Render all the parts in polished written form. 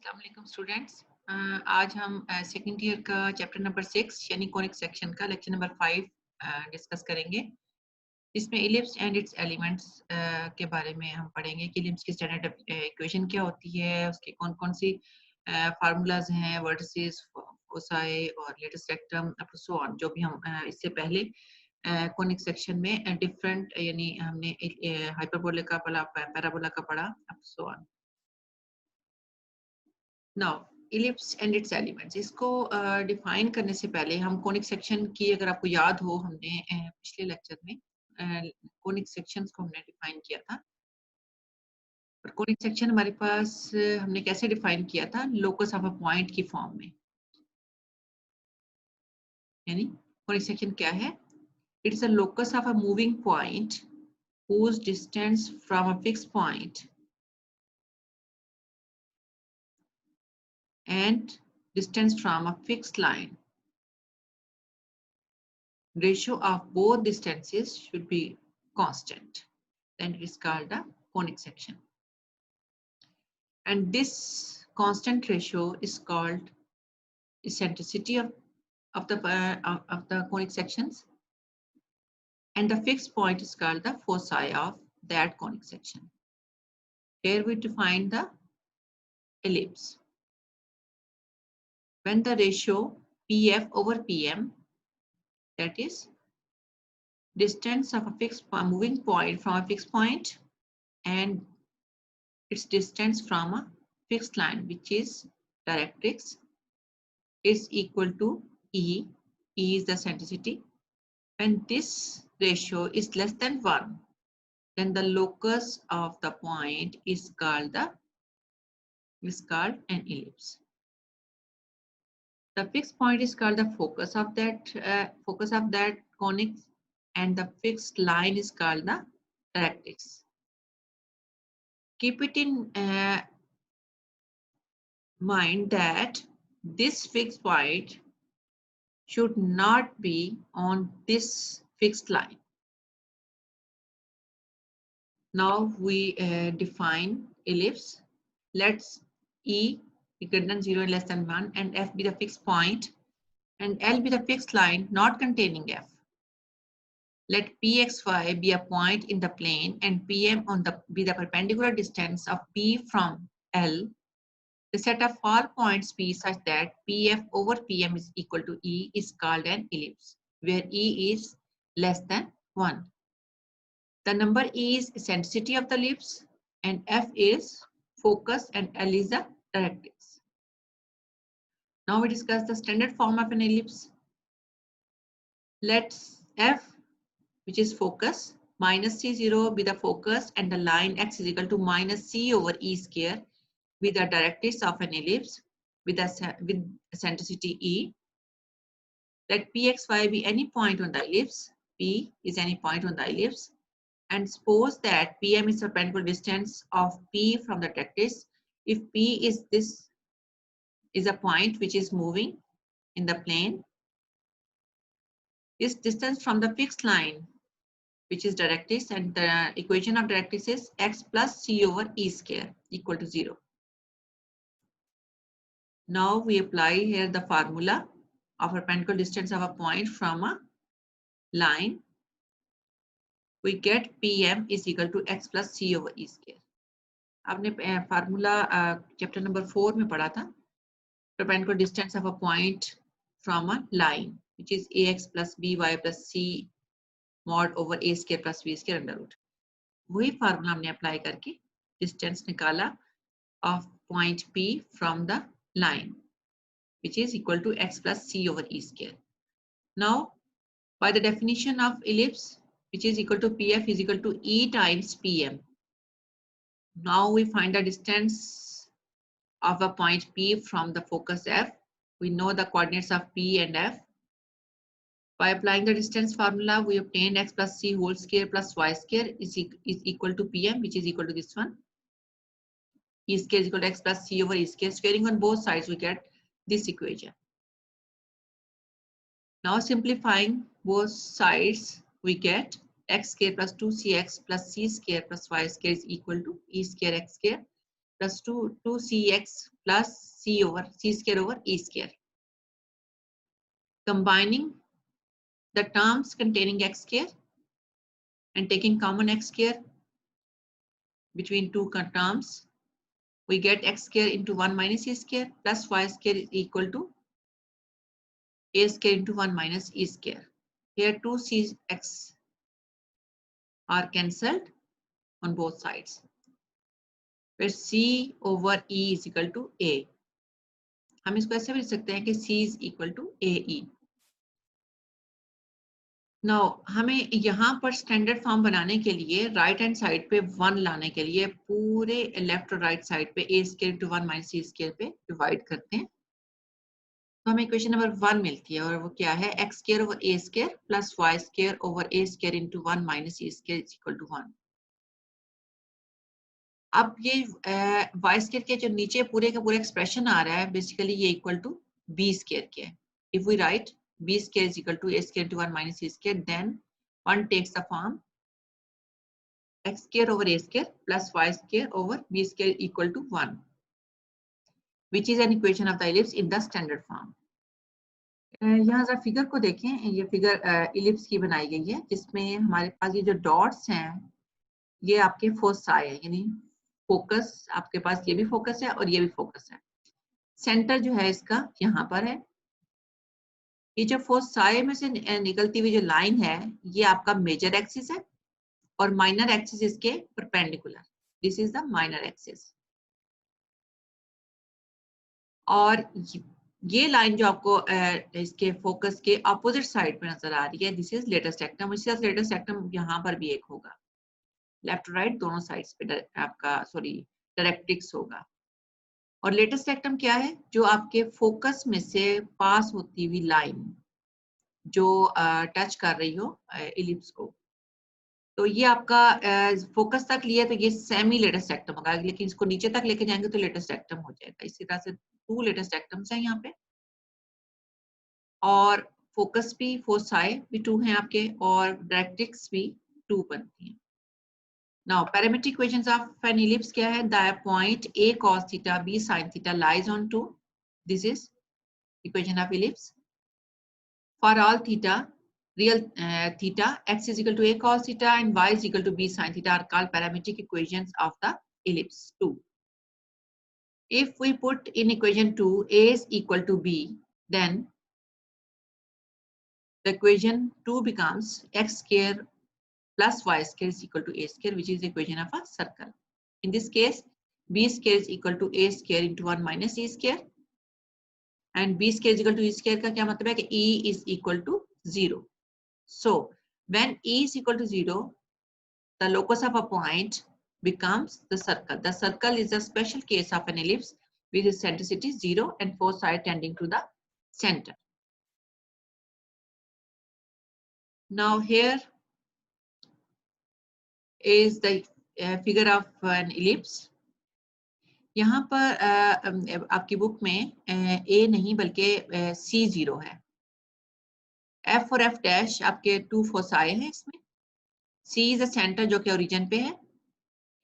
अस्सलाम वालेकुम स्टूडेंट्स। आज हम सेकंड ईयर का चैप्टर नंबर 6 यानी कॉनिक सेक्शन का लेक्चर नंबर 5 डिस्कस करेंगे। इसमें इलिप्स एंड इट्स एलिमेंट्स के बारे में हम पढ़ेंगे कि इलिप्स की स्टैंडर्ड इक्वेशन क्या होती है, उसके कौन कौन सी फार्मूलाज हैं, वर्टिसेस, फोसाई और latus rectum up to so on. जो भी हम इससे पहले कॉनिक सेक्शन में डिफरेंट यानी हमने हाइपरबोला का पढ़ा, पैराबोला का पढ़ा up to so on. Now ellipse and its elements, इसको डिफाइन करने से पहले हम कोनिक सेक्शन की, अगर आपको याद हो, हमने पिछले लेक्चर में कोनिक सेक्शंस को हमने डिफाइन किया था। और कोनिक सेक्शन हमारे पास हमने कैसे डिफाइन किया था? लोकस ऑफ अ पॉइंट की फॉर्म में। यानी कोनिक सेक्शन क्या है? It is a locus of a moving point whose distance from a fixed point and distance from a fixed line, ratio of both distances should be constant. Then it is called a conic section. And this constant ratio is called eccentricity of the conic sections. And the fixed point is called the foci of that conic section. Here we define the ellipse. When the ratio PF over PM, that is distance of a fixed moving point from a fixed point and its distance from a fixed line, which is directrix, is equal to E. E is the eccentricity. When this ratio is less than 1, then the locus of the point is called an ellipse. The fixed point is called the focus of that conic, and the fixed line is called the directrix. Keep it in mind that this fixed point should not be on this fixed line. Now we define ellipse. Let's E greater than 0 and less than 1 and F be the fixed point and L be the fixed line not containing F. Let PXY be a point in the plane and PM be the perpendicular distance of P from L. The set of all points P such that PF over PM is equal to E is called an ellipse, where E is less than 1. The number E is eccentricity of the ellipse and F is focus and L is the directrix. Now we discuss the standard form of an ellipse. Let F, which is focus, minus C0 be the focus and the line X is equal to minus C over E square with the directrix of an ellipse with eccentricity E. Let PXY be any point on the ellipse. P is any point on the ellipse. And suppose that PM is the perpendicular distance of P from the directrix. If P is a point which is moving in the plane, this distance from the fixed line, which is directrix, and the equation of directrix is X plus C over E square equal to 0. Now we apply here the formula of perpendicular distance of a point from a line. We get PM is equal to X plus C over E square. आपने formula chapter number 4 में पढ़ा था, perpendicular distance of a point from a line, which is AX plus BY plus C mod over A square plus B square under root. वही formula हमने apply करके distance निकाला of point P from the line, which is equal to X plus C over E square. Now, by the definition of ellipse, which is equal to PF is equal to E times PM. Now we find the distance of a point P from the focus F. We know the coordinates of P and F. By applying the distance formula, we obtain X plus C whole square plus Y square is equal to PM, which is equal to this one. E square is equal to X plus C over E square. Squaring on both sides, we get this equation. Now simplifying both sides, we get X square plus 2CX plus C square plus Y square is equal to E square X square. plus 2cx plus c square over e square. Combining the terms containing x square and taking common x square between two terms, we get x square into 1 minus e square plus y square is equal to a square into 1 minus e square. Here 2cx are cancelled on both sides, where c over e is equal to a. हम इसको ऐसे भी लिख सकते हैं कि c is equal to ae. Now हमें यहाँ पर स्टैंडर्ड फॉर्म बनाने के लिए राइट हैंड साइड पे 1 लाने के लिए पूरे लेफ्ट और राइट साइड पे a square into 1 minus c square पे डिवाइड करते हैं, तो हमें इक्वेशन नंबर 1 मिलती है और वो क्या है, x square over a square plus y square over a square into 1 minus c square is equal to 1. अब ये y स्क्वायर के जो नीचे पूरे का पूरा एक्सप्रेशन आ रहा है, बेसिकली ये इक्वल टू b स्क्वायर के है. If we write b square is equal to a square into 1 minus c square, then 1 takes the form x square over a square plus y square over b square equal to 1, which is an equation of the ellipse in the standard form. यहाँ जरा figure को देखें, ये figure ellipse की बनाई गई है जिसमें हमारे पास ये जो डॉट्स हैं ये आपके फोसाई है, यानी फोकस, आपके पास ये भी फोकस है और ये भी फोकस है. सेंटर जो है इसका यहाँ पर है. ये जो फोसाई में से निकलती हुई जो लाइन है ये आपका मेजर एक्सिस है और माइनर एक्सिस इसके perpendicular. This is the minor axis. और ये लाइन जो आपको इसके फोकस के अपोजिट साइड पे नजर आ रही है, दिस इज लेटेस्ट एक्टम. इसी तरह लेटेस्ट एक्टम यहाँ पर भी एक होगा, लेफ्ट राइट दोनों साइड्स पे आपका डायरेक्ट्रिक्स होगा. और लेटेस्ट एक्टम क्या है, जो आपके फोकस में से पास होती हुई लाइन जो टच कर रही हो इलिप्स को, तो ये आपका फोकस तक लिया तो ये सेमी लेटेस्ट एक्टम होगा, लेकिन इसको नीचे तक लेके जाएंगे तो लेटेस्ट एक्टम हो जाएगा. इसी तरह से 2 लेटेस्ट एक्टम्स हैं यहाँ पे और फोकस भी फोसाई भी 2 हैं आपके और डायरेक्ट्रिक्स भी 2 बनती हैं. Now parametric equations of an ellipse क्या है, the point a cos theta b sin theta lies on 2. This is equation of ellipse. For all theta real theta, x is equal to a cos theta and y is equal to b sin theta are called parametric equations of the ellipse 2. If we put in equation 2 a is equal to b, then the equation 2 becomes x square plus y square is equal to a square, which is the equation of a circle. In this case, b square is equal to a square into 1 minus e square, and b square is equal to e square का क्या मतलब है कि e is equal to 0. So when e is equal to 0, the locus of a point becomes the circle. The circle is a special case of an ellipse with its centricity 0 and foci tending to the center. Now here is the figure of an ellipse. यहाँ पर आपकी book में a नहीं बल्कि C0 है. F और F dash आपके 2 foci हैं इसमें. C इज द सेंटर जो कि ओरिजिन पे है.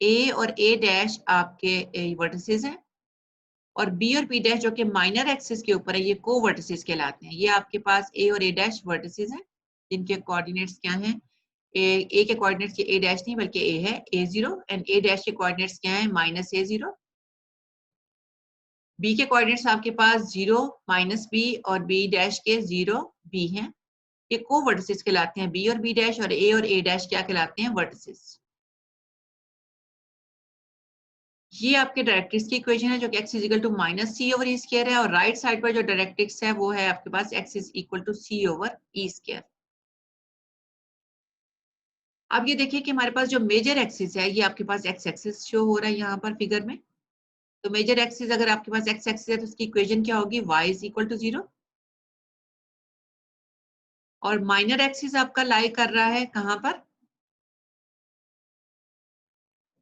A और A डैश आपके वर्टिसेस हैं और B और B डैश जो कि माइनर एक्सिस के ऊपर है ये को वर्टिसेस कहलाते हैं. ये आपके पास A और A डैश वर्टिसेस हैं जिनके कोऑर्डिनेट्स क्या हैं, A के कोऑर्डिनेट्स ये A डैश नहीं बल्कि A है A0 एंड A डैश के कोऑर्डिनेट्स क्या हैं माइनस A0. B के कोऑर्डिनेट्स आपके पास 0 माइनस B और B डैश के 0 B हैं. ये को वर्टिसेस कहलाते हैं. B और B डैश और A डैश क्या कहलाते हैं, वर्टिसेस. ये आपके डायरेक्ट्रिक्स की इक्वेशन है जो कि x is equal to minus C over E square है और राइट साइड पर जो डायरेक्ट्रिक्स है वो है आपके पास x is equal to C over E square. अब ये देखिए कि हमारे पास जो मेजर एक्सिस है ये आपके पास x एक्सिस शो हो रहा है यहाँ पर फिगर में. तो मेजर एक्सिस अगर आपके पास x एक्सिस है तो उसकी इक्वेशन क्या होगी, y इज इक्वल टू 0. और माइनर एक्सिस आपका लाई कर रहा है कहाँ पर,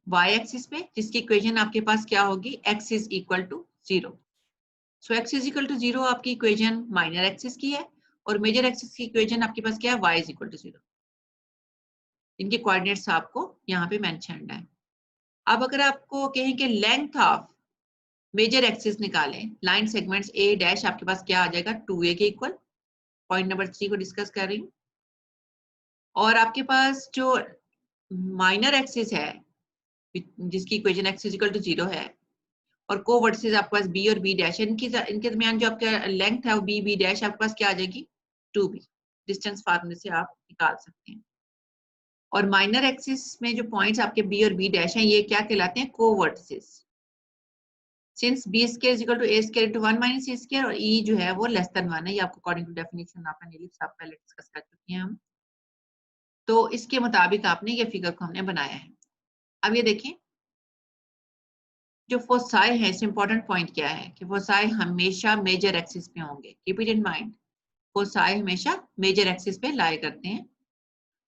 y एक्सिस पे, जिसकी इक्वेशन आपके पास क्या होगी, x is equal to 0. So x is equal to 0 आपकी इक्वेशन माइनर एक्सिस की है और मेजर एक्सिस की इक्वेशन आपके पास क्या है, y इज इक्वल टू 0. इनके कोऑर्डिनेट्स आपको यहाँ पे मेंशन्ड है. अब अगर आपको कहें कि लेंथ ऑफ मेजर एक्सिस निकालें, लाइन सेगमेंट्स ए डैश, आपके पास क्या आ जाएगा 2a के इक्वल। पॉइंट नंबर 3 को डिस्कस कर रही हूँ। और आपके पास जो माइनर एक्सिस है जिसकी इक्वेशन x इक्वल टू 0 है, और को वर्टिसेस आपके पास b और b डैश, इनके दरमियान जो आपका लेंथ है वो b डैश आपके पास क्या आ जाएगी 2b। डिस्टेंस फार्मूले से आप निकाल सकते हैं। और माइनर एक्सिस में जो पॉइंट्स आपके b और b डैश हैं ये क्या कहलाते हैं को vertices. Since b square is equal to a square into 1 minus a square, और e जो है वो लेस देन 1 है। ये आपको according to definition of an ellipse आप पहले डिस्कस कर चुके हैं हम। तो इसके मुताबिक आपने ये फिगर को हमने बनाया है। अब ये देखें जो फोसाई है, इसमें इंपॉर्टेंट पॉइंट क्या है कि फोसाई हमेशा मेजर एक्सिस पे होंगे। Keep it in mind, foci हमेशा मेजर एक्सिस पे लाई करते हैं।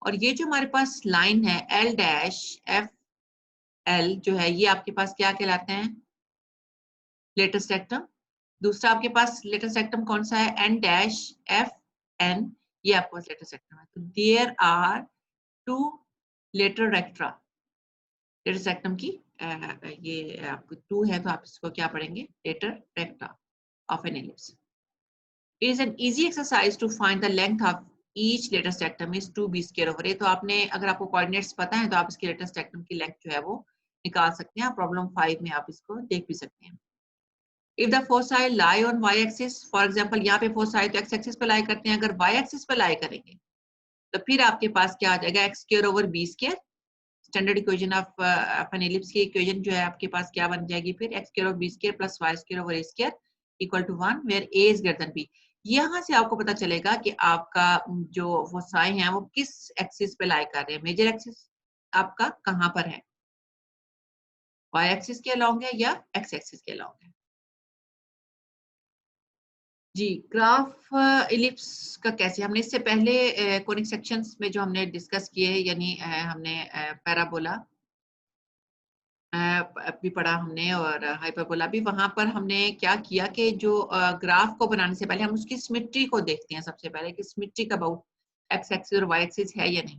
और ये जो हमारे पास लाइन है एल डैश एफ एल जो है ये आपके पास क्या कहलाते हैं लेटेस्ट सेक्टम। दूसरा आपके पास लेटेस्ट सेक्टम कौन सा है एन डैश एफ एन, ये आपके पास लेटेस्ट सेक्टम है। तो there are two latus recta, latus rectum की ये आपको 2 है तो आप इसको क्या पढ़ेंगे latus recta of an ellipse. It is an easy exercise to find the length of each later sectum is 2b square over a। तो आपने अगर आपको कोऑर्डिनेट्स पता है तो आप इसके लेटर सेक्टम की लेंथ जो है वो निकाल सकते हैं। प्रॉब्लम 5 में आप इसको देख भी सकते हैं। If the foci lie on y axis, for example यहाँ पे foci तो x axis पे lie करते हैं, अगर y axis पे lie करेंगे तो फिर आपके पास क्या आ जाएगा x square over b square। Standard equation of an ellipse की इक्वेशन जो है आपके पास क्या बन जाएगी फिर x square over b square plus y square over a square equal to 1 where a is greater than b। यहाँ से आपको पता चलेगा कि आपका जो वो साइन है वो किस एक्सिस पे लाई कर रहे हैं। मेजर एक्सिस आपका कहाँ पर है, y एक्सिस के अलोंग है या x एक्सिस के अलोंग है। जी ग्राफ इलिप्स का कैसे, हमने इससे पहले कोनिक सेक्शंस में जो हमने डिस्कस किए यानी हमने पैराबोला भी पढ़ा हमने और हाइपरबोला भी। वहां पर हमने क्या किया कि जो ग्राफ को बनाने से पहले हम उसकी सिमेट्री को देखते हैं सबसे पहले कि सिमेट्री अबाउट एक्स एक्सिस और वाई एक्सिस है या नहीं।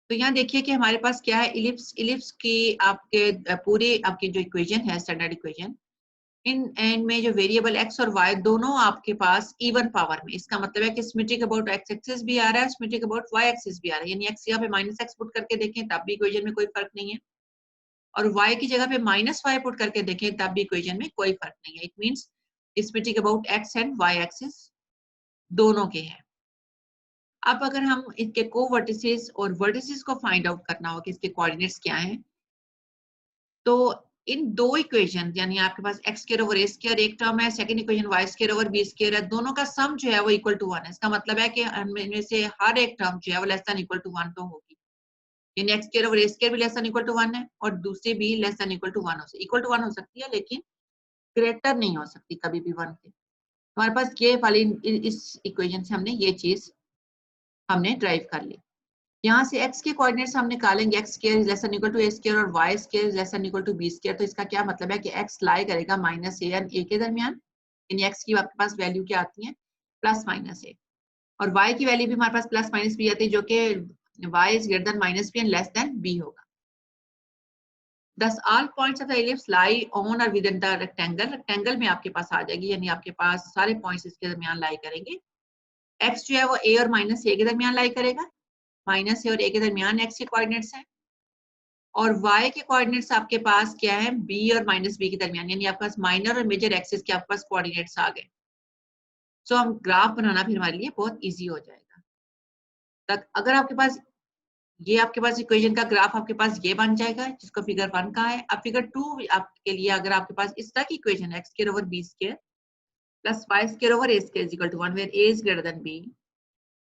तो यहाँ देखिए कि हमारे पास क्या है इलिप्स। इलिप्स की आपके पूरी आपकी जो इक्वेशन है स्टैंडर्ड इक्वेशन, इनमें जो वेरिएबल एक्स और वाई दोनों आपके पास इवन पावर में, इसका मतलब है कि सिमेट्रिक अबाउट एक्स एक्सिस भी आ रहा है, सिमेट्रिक अबाउट वाई एक्सिस भी आ रहा है। यानी एक्स यहाँ पे माइनस एक्स पुट करके देखें तब भी इक्वेशन में कोई फर्क नहीं है, और y की जगह पे माइनस वाई पुट करके देखें तब भी इक्वेशन में कोई फर्क नहीं है। It means splitting about x and y axis दोनों के हैं। अब अगर हम इसके को वर्टिसेस और वर्टिसेस को फाइंड आउट करना हो कि इसके कोऑर्डिनेट्स क्या हैं, तो इन दो इक्वेशन यानी आपके पास x square over a square एक टर्म है, second equation y square over b square है, दोनों का सम जो है वो इक्वल टू 1 है। इसका मतलब है कि इनमें से हर एक टर्म जो है वो लेस देन इक्वल टू 1 तो होगी। यानी x square over a square भी लेस देन इक्वल टू 1 है और दूसरी भी लेस देन इक्वल टू 1 हो सकती है लेकिन ग्रेटर नहीं हो सकती कभी भी 1 के। हमारे पास ये वाली इस इक्वेशन से हमने ये चीज हमने ड्राइव कर ली। यहाँ से x के कोऑर्डिनेट्स हम निकालेंगे, x square is less than equal to a square और y square is less than equal to b square. तो इसका क्या मतलब है कि x लाई करेगा माइनस a और a के दरमियान, यानी x की आपके पास वैल्यू क्या आती है प्लस माइनस a, और y की वैल्यू भी हमारे पास प्लस माइनस b आती है जो कि y is greater then minus b and less than b होगा। Thus all points of the ellipse lie on or within the rectangle। Rectangle में आपके पास आ जाएगी, यानी आपके पास सारे पॉइंट्स इसके दरमियान लाई करेंगे। x जो है वो a और माइनस a के दरमियान लाई करेगा, माइनस a और a के दरमियान x के कोऑर्डिनेट्स हैं, और y के कोऑर्डिनेट्स आपके पास क्या है b और माइनस b के दरमियान, यानी आपके पास माइनर और मेजर एक्सिस के आपके पास कोऑर्डिनेट्स आ गए। सो हम ग्राफ बनाना फिर हमारे लिए बहुत ईजी हो जाएगा। तक अगर आपके पास ये आपके पास इक्वेशन का ग्राफ आपके पास ये बन जाएगा जिसको फिगर 1 का है। अब फिगर 2 आपके लिए अगर आपके पास इस तरह की इक्वेशन है x square over b square plus y square over a square is equal to 1 where a is greater than b,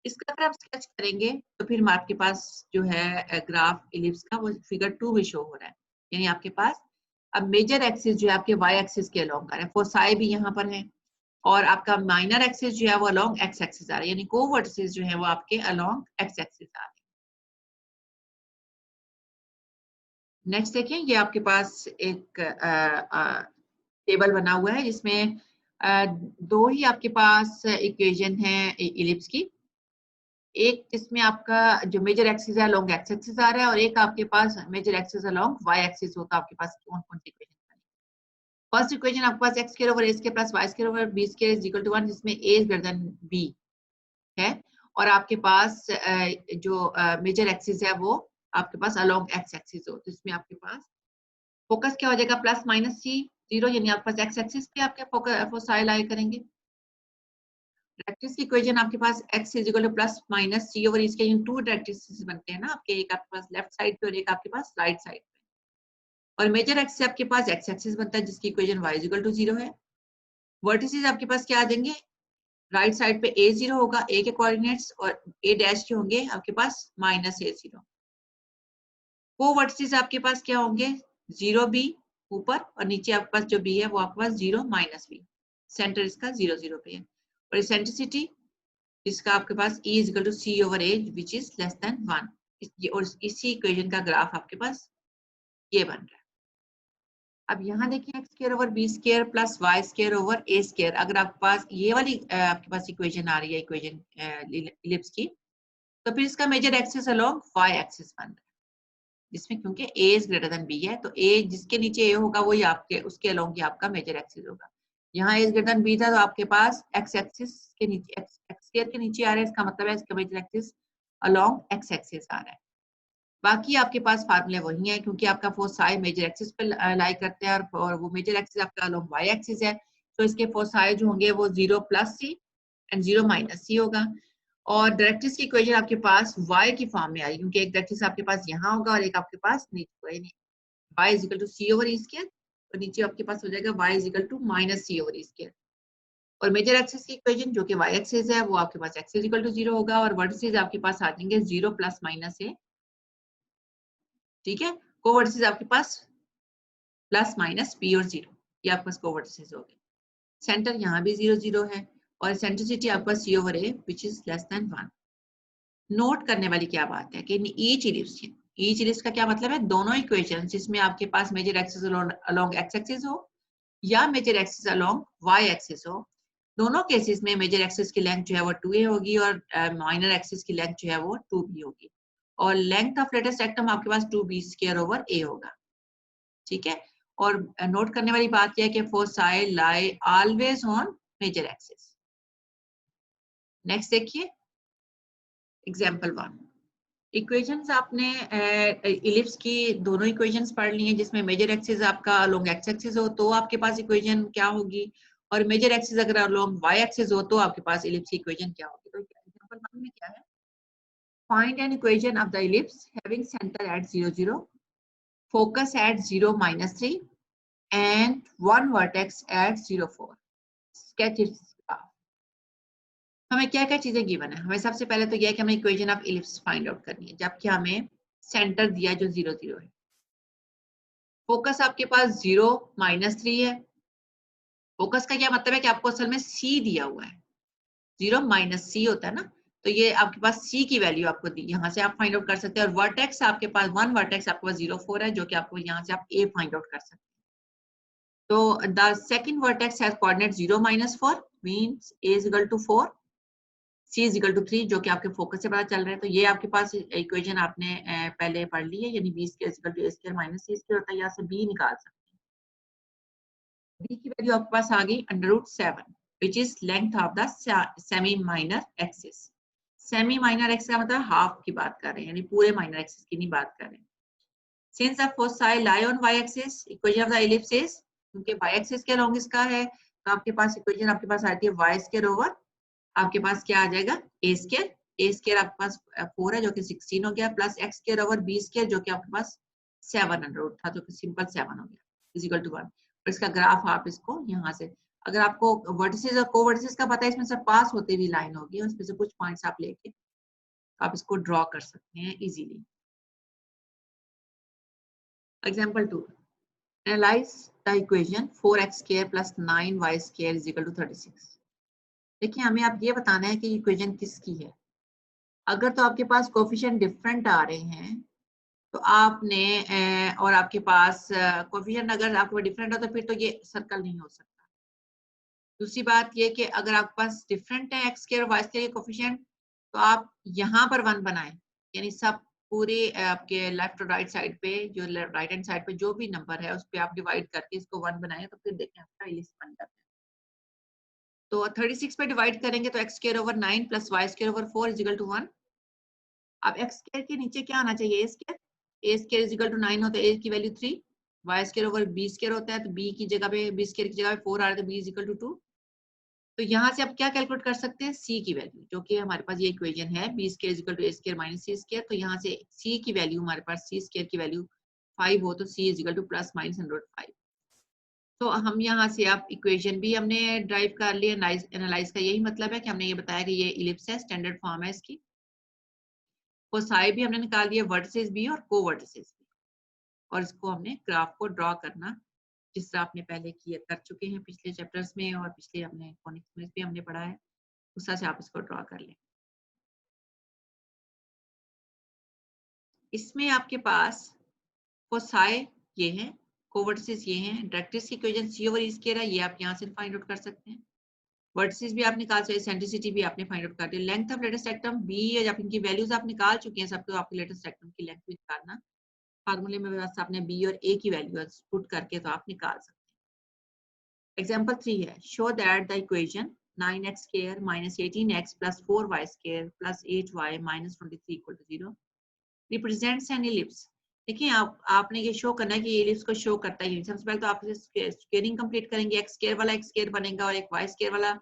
इसका अगर आप स्केच करेंगे तो फिर आपके पास जो है ग्राफ इलिप्स का वो फिगर 2 भी शो हो रहा है। यानी आपके पास अब मेजर एक्सिस जो है आपके y एक्सिस के अलोंग आ रहा है, फोसाई भी यहाँ पर है, और आपका माइनर एक्सिस जो है वो अलोंग x एक्सिस आ रहा है, यानी कोवर्टिसेस जो है वो आपके अलोंग x एक्सिस आ रहे हैं। नेक्स्ट देखिए ये आपके पास एक टेबल बना हुआ है जिसमें दो ही आपके पास इक्वेशन है इलिप्स की। एक जिसमें आपका जो मेजर एक्सिस है लॉन्ग एक्स एक्सिस आ रहा है और एक आपके पास major axis along Y axis हो, तो आपके पास कौन कौन सी इक्वेशन बनेगी? फर्स्ट इक्वेशन आपके पास X square over A square plus Y square over B square is equal to 1, जिसमें A is greater than B है, और आपके पास जो मेजर एक्सिस है वो आपके पास अलोंग एक्स एक्सिस हो, तो इसमें आपके पास फोकस क्या हो जाएगा प्लस माइनस सी जीरो, यानी आपके पास एक्स एक्सिस पे आपके फोकस लाई करेंगे। डायरेक्ट्रिक्स की इक्वेशन आपके पास x is equal to plus minus C over इसके टू डायरेक्ट्रिक्स बनते हैं ना आपके, एक आपके पास लेफ्ट साइड पे और एक आपके पास राइट साइड पे, और मेजर एक्सिस आपके पास x एक्सिस बनता है जिसकी equation y is equal to 0 है। वर्टिसेस आपके पास क्या आ जाएंगे, राइट साइड पे a 0 होगा, a के कोऑर्डिनेट्स, और a डैश के होंगे आपके पास माइनस a 0। को वर्टिसेस आपके पास क्या होंगे, 0 b ऊपर, और नीचे आपके पास जो b है वो आपके पास 0 माइनस b, सेंटर इसका 0 0 पे है, और एसेंट्रिसिटी इसका आपके पास E is equal to C over A which is less than 1, और इसी इक्वेशन का ग्राफ आपके पास ये बन रहा है। अब यहाँ देखिए X square over B square plus Y square over ए स्क्वायर, अगर आपके पास ये वाली आपके पास इक्वेशन आ रही है, इक्वेशन इलिप्स की, तो फिर इसका major axis along Y axis बन रहा है, जिसमें क्योंकि A is greater than B है, तो ए जिसके नीचे ए होगा वही आपके उसके अलोंग ही आपका मेजर एक्सिस होगा। यहाँ ए इज ग्रेटर देन बी था, तो आपके पास एक्स एक्सिस के नीचे एक्स स्क्वायर के नीचे आ रहा है, इसका मतलब है इसका major axis along x axis आ रहा है। बाकी आपके पास फार्मूले वही है, क्योंकि आपका फोसाई मेजर एक्सिस पे लाई करते हैं, और वो मेजर एक्सिस आपका अलोंग वाई एक्सिस है, तो इसके फोसाई जो होंगे वो 0 प्लस सी एंड 0 माइनस सी होगा। और डायरेक्ट्रिक्स की इक्वेशन आपके पास y की फॉर्म में आई, क्योंकि एक डायरेक्ट्रिक्स आपके पास यहाँ होगा और एक आपके पास नीचे, y is equal to C over E square, और नीचे आपके पास हो जाएगा y is equal to minus C over E square. और मेजर एक्सिस की इक्वेशन जो कि y एक्सिस है वो आपके पास x इज इक्वल टू 0 होगा, और वर्टिसेस आपके पास आ जाएंगे 0 प्लस माइनस है, ठीक है। कोवर्टिसेस आपके पास प्लस माइनस p और 0, ये आपके पास कोवर्टिसेस हो गए। सेंटर यहाँ भी 0 0 है, और सेंट्रिसिटी आपका c over a which is less than 1। Note करने वाली क्या बात है कि ईच इलिप्स का क्या मतलब है, दोनों इक्वेशन जिसमें आपके पास major axis along x axis हो या major axis along Y axis हो, दोनों केसेस में मेजर एक्सिस की लेंथ जो है वो 2a होगी, और माइनर एक्सिस की लेंथ जो है वो 2b होगी, और लेंथ ऑफ लेटेस्ट सेक्टम आपके पास 2b स्क्वायर ओवर a होगा, ठीक है। और नोट करने वाली बात यह है कि foci lie always on major axis. Next देखिए एग्जांपल 1। इक्वेशंस आपने इलिप्स की दोनों इक्वेशंस पढ़ ली हैं, जिसमें मेजर एक्सिस आपका अलोंग एक्स एक्सिस हो तो आपके पास इक्वेशन क्या होगी, और मेजर एक्सिस अगर अलोंग वाई एक्सिस हो तो आपके पास इलिप्स की इक्वेशन क्या होगी। तो एग्जांपल 1 में क्या है, find an equation of the ellipse having centre at 0 0, focus at 0 minus 3 and one vertex at 0 4, sketch its. हमें क्या क्या चीजें गिवन है, हमें सबसे पहले तो यह है कि हमें equation of ellipse find out करनी है, जबकि हमें सेंटर दिया जो 0 0 है। फोकस आपके पास 0 माइनस 3 है। फोकस का क्या मतलब है कि आपको असल में सी दिया हुआ है, 0 माइनस सी होता है ना, तो ये आपके पास सी की वैल्यू आपको दी, यहाँ से आप फाइंड आउट कर सकते हैं। और वर्टेक्स आपके पास वन वर्टेक्स आपके पास 0 4 है, जो कि आपको यहाँ से आप ए फाइंड आउट कर सकते हैं। तो the second vertex has coordinate 0 minus 4 means A is equal to 4, C is equal to 3, जो कि आपके फोकस से पता चल रहा है। तो ये आपके पास इक्वेशन आपने पहले पढ़ ली है, यानी b square is equal to a square minus c square होता है, यहाँ से b निकाल सकते हैं। b की वैल्यू आपके पास आ गई √7 which is length of the semi minor axis. Semi minor axis का मतलब हाफ की बात कर रहे हैं, यानी पूरे माइनर एक्सिस की नहीं बात कर रहे हैं। Since the foci lie on y axis, equation of the ellipse is, क्योंकि y एक्सिस के अलोंग इसका है, तो आपके पास इक्वेशन आपके पास आती है y स्क्वायर ओवर आपके पास क्या आ जाएगा ए स्क्वायर आपके पास 4 है जो कि 16 हो गया, plus X square over B square जो कि आपके पास 700 था, जो कि सिंपल 7 हो गया इज इक्वल टू 1। और इसका ग्राफ आप इसको यहाँ से, अगर आपको वर्टिसेस और कोवर्टिसेस का पता है, इसमें से पास होते हुए लाइन होगी, और इसमें से कुछ पॉइंट्स आप लेके आप इसको ड्रॉ कर सकते हैं easily. Example 2, analyse the equation 4x square plus 9y square is equal to 36। देखिए हमें आप ये बताना है कि इक्वेशन किसकी है। अगर तो आपके पास कोफिशिएंट डिफरेंट आ रहे हैं तो आपने और आपके पास कोफिशिएंट अगर आपको डिफरेंट हो तो फिर तो ये सर्कल नहीं हो सकता। दूसरी बात ये कि अगर आपके पास डिफरेंट है एक्स स्क्वायर और वाई स्क्वायर के कोफिशिएंट, तो आप यहाँ पर 1 बनाएं, यानी सब पूरे आपके लेफ्ट और राइट साइड पे, जो राइट हैंड साइड पे जो भी नंबर है उस पे आप डिवाइड करके इसको 1 बनाएं, तो फिर देखें आपका लिस्ट बन जाता है। तो 36 पे डिवाइड करेंगे तो x square over 9 plus Y square over 4 is equal to 1। अब एक्स स्क्वायर के नीचे क्या आना चाहिए, a square is equal to 9 होता है, ए की value 3, y square over B square होता है, तो बी की जगह पे बी स्क्वायर की जगह पे 4 आ रहा है, तो बी इज इक्वल टू 2। तो यहाँ से आप क्या कैलकुलेट कर सकते हैं, सी की वैल्यू, जो कि हमारे पास ये इक्वेशन है, b square is equal to A square minus c square. तो यहाँ से सी की वैल्यू हमारे पास, सी स्क्वायर की वैल्यू 5 हो, तो C is equal to plus minus √5। तो हम यहाँ से आप इक्वेशन भी हमने ड्राइव कर लिया, एनालाइज का यही मतलब है कि हमने ये बताया कि ये इलिप्स है, स्टैंडर्ड फॉर्म है इसकी। कोसाई भी हमने निकाल दिया, वर्टिसेस भी और कोवर्टिसेस भी, और इसको हमने ग्राफ को ड्रॉ करना, जिस तरह आपने पहले किए कर चुके हैं पिछले चैप्टर्स में, और पिछले हमने फोनिक्स में भी हमने पढ़ा है, उस तरह से आप इसको ड्रॉ कर लें। इसमें आपके पास कोसाई ये है, कोवर्टिसेस ये हैं, डायरेक्ट्रिक्स की इक्वेशन सी ओवर ई स्क्वायर है, ये आप यहाँ से फाइंड आउट कर सकते हैं। वर्टिसेस भी आप निकाल सकते, एसेंट्रिसिटी भी आपने फाइंड आउट कर दी, लेंथ ऑफ लेटेस्ट सेक्टम बी, जब इनकी वैल्यूज आप निकाल चुके हैं सब, तो आपके लेटेस्ट सेक्टम की लेंथ भी निकालना, फार्मूले में बस आपने बी और ए की वैल्यू पुट करके तो आप निकाल सकते हैं। एग्जांपल 3 है, show that the equation 9x square minus 18x plus 4y square plus 8y minus 23 equal to 0 represents an ellipse. देखिए आपने ये शो करना है कि ये इलिप्स को शो करता है। सबसे पहले तो आप स्क्वायरिंग कंप्लीट करेंगे, एक्स स्क्वायर वाला एक्स स्क्वायर बनेगा और एक वाई स्क्वायर वाला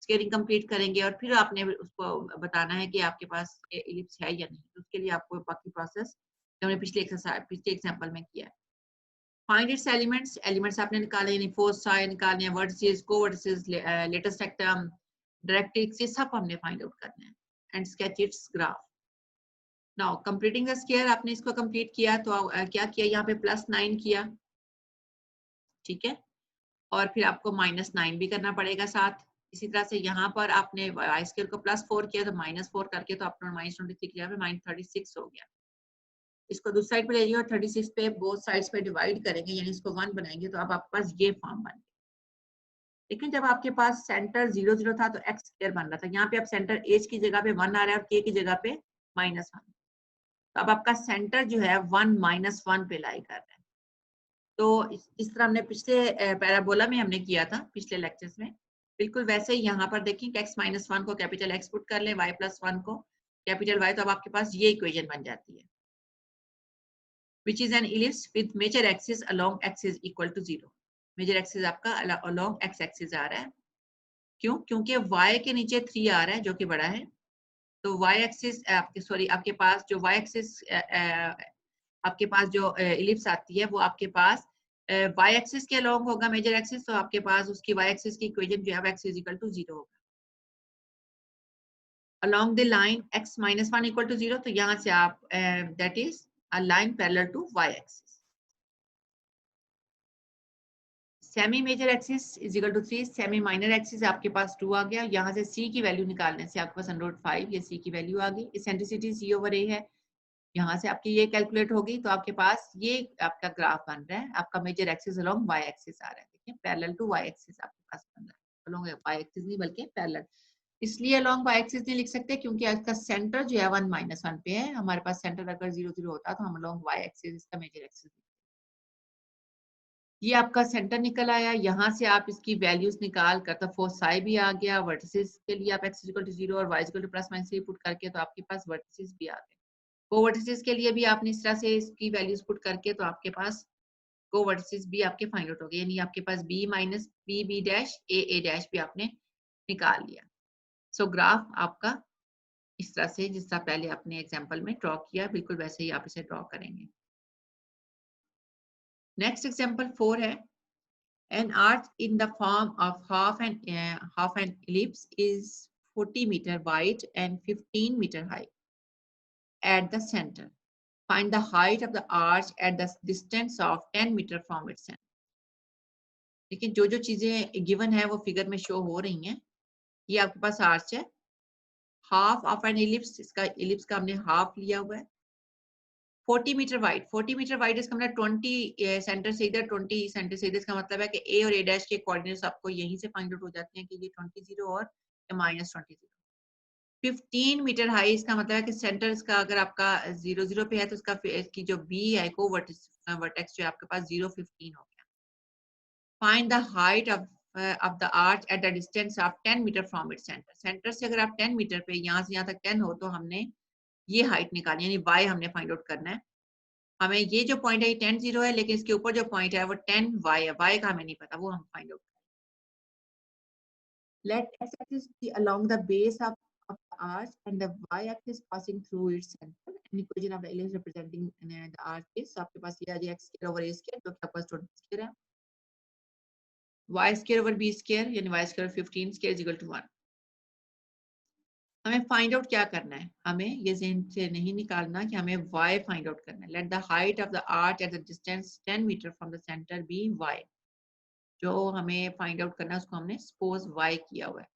स्क्वायरिंग कंप्लीट करेंगे, और फिर आपने उसको बताना है कि आपके पास ये इलिप्स है या नहीं। तो उसके लिए आपको बाकी प्रोसेस जो हमने पिछले एक्सरसाइज, पिछले एग्जांपल में किया है। फाइंड इट्स एलिमेंट्स, एलिमेंट्स आपने निकाले, यानी फोसाई निकालने हैं, वर्टिसेस, कोवर्टिसेस, लेटेस्ट सेक्टम, डायरेक्ट्रिक्स, ये सब हमने फाइंड आउट करना है, and sketch it's graph. Now completing the square, आपने इसको कंप्लीट किया तो क्या किया, यहाँ पे +9 किया, ठीक है, और फिर आपको -9 भी करना पड़ेगा साथ। इसी तरह से यहाँ पर आपने वाई स्क्वायर को +4 किया, तो -4 करके तो आपने -23 की जगह पे -36 हो गया। इसको दूसरी साइड पे ले जाइए और 36 पे बोथ साइड्स पे डिवाइड करेंगे, यानी इसको 1 बनाएंगे, तो अब आपके पास ये फॉर्म बन गया। लेकिन जब आपके पास सेंटर 0 0 था तो एक्स स्क्वायर बन रहा था, यहाँ पे अब सेंटर एच की जगह पे 1 आ रहा है और के की जगह पे -1। तो अब आपका सेंटर जो है 1 -1 पे लाई कर रहा है। तो इस तरह हमने पिछले पैराबोला में हमने किया था पिछले लेक्चर्स में, बिल्कुल वैसे ही यहाँ पर देखिए, x-1 को कैपिटल X पुट कर लें, y+1 को कैपिटल Y, तो अब आपके पास ये इक्वेशन बन जाती है, which is an ellipse with major axis along x is equal to 0। Major axis आपका along x एक्सिस आ रहा है, क्यों, क्योंकि y के नीचे 3 आ रहा है जो कि बड़ा है, तो y एक्सिस आपके, सॉरी, आपके पास जो y एक्सिस, आपके पास जो इलिप्स आती है वो आपके पास y एक्सिस के अलोंग होगा, मेजर एक्सिस, तो आपके पास उसकी y एक्सिस की इक्वेशन जो है x इज इक्वल टू 0 होगा। Along the line x-1 equal to 0, तो यहाँ से आप that is a line parallel to y axis. Semi major axis is equal to 3, semi minor axis आपके पास 2 आ गया। यहाँ से c की वैल्यू निकालने से आपके पास √5, ये c की वैल्यू आ गई। इसेंट्रिसिटी c ओवर a है, यहाँ से आपकी ये कैलकुलेट होगी, तो आपके पास ये आपका ग्राफ बन रहा है, आपका major axis along Y axis आ रहा है, देखिए पैरेलल टू वाई एक्सिस आपके पास बन रहा है, अलोंग वाई एक्सिस नहीं बल्कि पैरेलल। इसलिए अलोंग वाई एक्सिस नहीं लिख सकते क्योंकि इसका सेंटर जो है 1 -1 पे है, हमारे पास सेंटर अगर 0 0 होता तो हम अलोंग वाई एक्सिस इसका मेजर एक्सिस। ये आपका सेंटर निकल आया, यहाँ से आप इसकी वैल्यूज निकाल कर, तो फोसाई भी आ गया, वर्टिसेस के लिए आप x इक्वल टू 0 और y इक्वल टू +-3 पुट करके तो आपके पास वर्टिसेस भी आ गए। कोवर्टिसेस के लिए भी आपने इस तरह से इसकी वैल्यूज पुट करके तो आपके पास कोवर्टिसेस भी आपके फाइंड आउट हो गए, यानी आपके पास b minus b b dash a dash भी आपने निकाल लिया। सो ग्राफ आपका इस तरह से, जिस तरह पहले आपने एग्जांपल में ड्रॉ किया, बिल्कुल वैसे ही आप इसे ड्रॉ करेंगे। नेक्स्ट एग्जांपल 4 है, an arch in the form of half an ellipse is 40 meter wide and 15 meter high at the center. Find the height of the arch at the distance of 10 meter from its center. लेकिन जो जो चीजें given है वो figure में show हो रही हैं। ये आपके पास आर्च है, हाफ ऑफ एन इलिप्स, इसका इलिप्स का हमने हाफ लिया हुआ है, 40 मीटर वाइड। 40 मीटर वाइड इसका मतलब 20 सेंटर से इधर, 20 सेंटर से इधर, इसका मतलब है कि ए और ए डैश के कोऑर्डिनेट्स आपको यहीं से फाइंड आउट हो जाते हैं कि ये 20 0 और -20 0। 15 मीटर हाई, इसका मतलब है कि सेंटर इसका अगर आपका 0 0 पे है तो उसका की जो बी है को वर्टेक्स जो है आपके पास 0 15 हो गया। Find the height of the arch at the distance of 10 metre from its centre. Centre से अगर आप 10 मीटर पे यहाँ से यहाँ तक 10 हो तो हमने ये हाइट निकालनी यानी y हमने फाइंड आउट करना है। हमें ये जो पॉइंट है ये 10 0 है, लेकिन इसके ऊपर जो पॉइंट है वो 10 y है, y का हमें नहीं पता, वो हम find out. Let x-axis be along the base of the arch and the y-axis passing through its center. An equation of the ellipse representing the arch is, so आपके पास ये आ जाएगा x square over a square जो कि आपका total square है, y square over b square यानी y square 15 square is equal to 1। हमें find out क्या करना है, हमें ये ज़हन से नहीं निकालना कि हमें y फाइंड आउट करना है। Let the height of the arch at the distance 10 meter from the center be y। जो हमें फाइंड आउट करना है उसको हमने सपोज y किया हुआ है।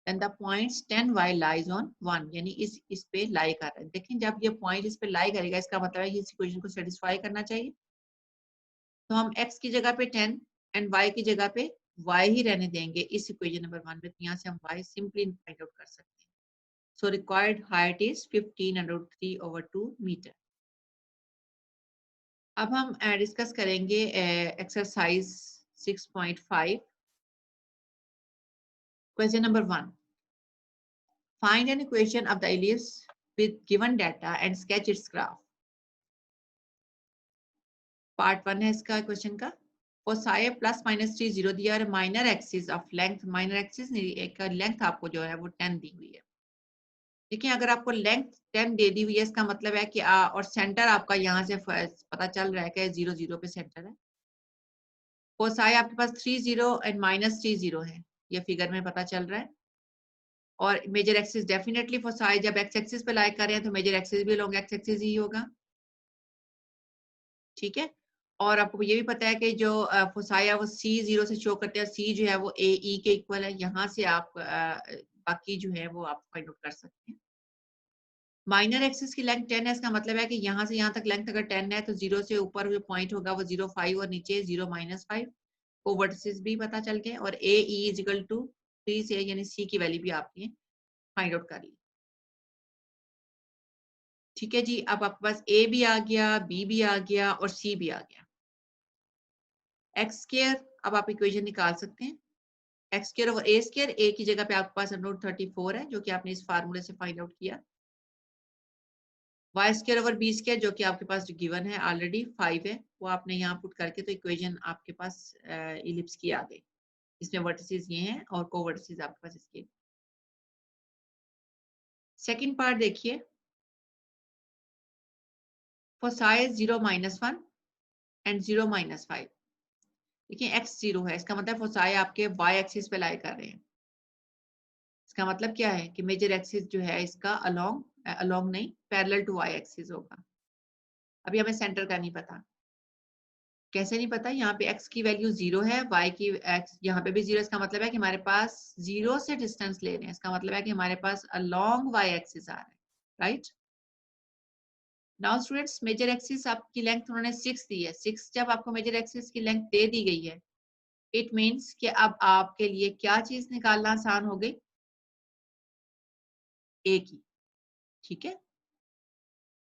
and the points 10y lies on 1 यानी इस पे लाई कर रहा है। देखें जब ये पॉइंट इस पे लाई करेगा इसका मतलब है इस इक्वेशन को सेटिस्फाई करना चाहिए। तो हम x की जगह पे 10 एंड y की जगह पे y ही रहने देंगे इस इक्वेशन नंबर 1 में, तो यहाँ से हम y सिंपली फाइंड आउट कर सकते हैं। So required height is 15√3/2 metre. अब हम डिस्कस करेंगे exercise 6.5 question number 1। Find an equation of the ellipse with given data and sketch its graph। Part 1 है इसका क्वेश्चन का। फॉर साई प्लस माइनस 3 0 दिया और minor axis of length, minor axis नहीं एक लेंथ आपको जो है वो 10 दी हुई है। देखिए अगर आपको लेंथ 10 दे दी हुई है इसका मतलब है कि और सेंटर आपका यहाँ से पता चल रहा है कि 0 0 पे सेंटर है। फॉर साई आपके पास 3 0 एंड माइनस 3 0 है, ये फिगर में पता चल रहा है। और major axis definitely foci जब एक्स एक्सिस पे लाई कर रहे हैं तो मेजर एक्सिस भी लॉन्ग एक्स एक्सिस ही होगा, ठीक है। और आपको ये भी पता है कि जो फोसाया वो सी 0 से शो करते हैं, सी जो है वो ए ई के इक्वल है। यहाँ से आप बाकी जो है वो आप फाइंड आउट कर सकते हैं। माइनर एक्सिस की लेंथ 10 है, इसका मतलब है कि यहाँ से यहाँ तक लेंथ अगर 10 है तो 0 से ऊपर जो पॉइंट होगा वो 0 5 और नीचे 0 -5 को वर्टिसेस भी पता चल गए। और ए ई इज इक्वल टू 3 से यानी सी की वैल्यू भी आपने फाइंड आउट कर ली, ठीक है जी। अब आपके पास ए भी आ गया, बी भी आ गया और सी भी आ गया। एक्स स्क्वायर अब आप इक्वेशन निकाल सकते हैं, एक्स स्क्वायर ओवर ए स्क्वायर, ए की जगह पे आपके पास √34 है जो कि आपने इस फार्मूले से फाइंड आउट किया। Y square over B square जो कि आपके पास जो गिवन है ऑलरेडी 5 है, वो आपने यहाँ पुट करके तो इक्वेशन आपके पास इलिप्स की आ गई। इसमें वर्टिसेस ये हैं और को वर्टिसेस आपके पास इसके। सेकंड पार्ट देखिए, फॉर साइज 0 -1 एंड 0 -5। देखिए x 0 है, इसका मतलब फोसाई आपके y एक्सिस पे लाई कर रहे हैं। इसका मतलब क्या है कि मेजर एक्सिस जो है इसका अलोंग नहीं पैरेलल टू y एक्सिस होगा। अभी हमें सेंटर का नहीं पता, कैसे नहीं पता, यहाँ पे x की वैल्यू 0 है, y की x यहाँ पे भी 0, इसका मतलब है कि हमारे पास 0 से डिस्टेंस ले रहे हैं, इसका मतलब है कि हमारे पास अलोंग y एक्सिस आ रहा है, right. Now students major axis आपकी लेंथ उन्होंने 6 दी है। 6 जब आपको मेजर एक्सिस की लेंथ दे दी गई है, इट मीन्स कि अब आपके लिए क्या चीज निकालना आसान हो गई, ए की, ठीक है।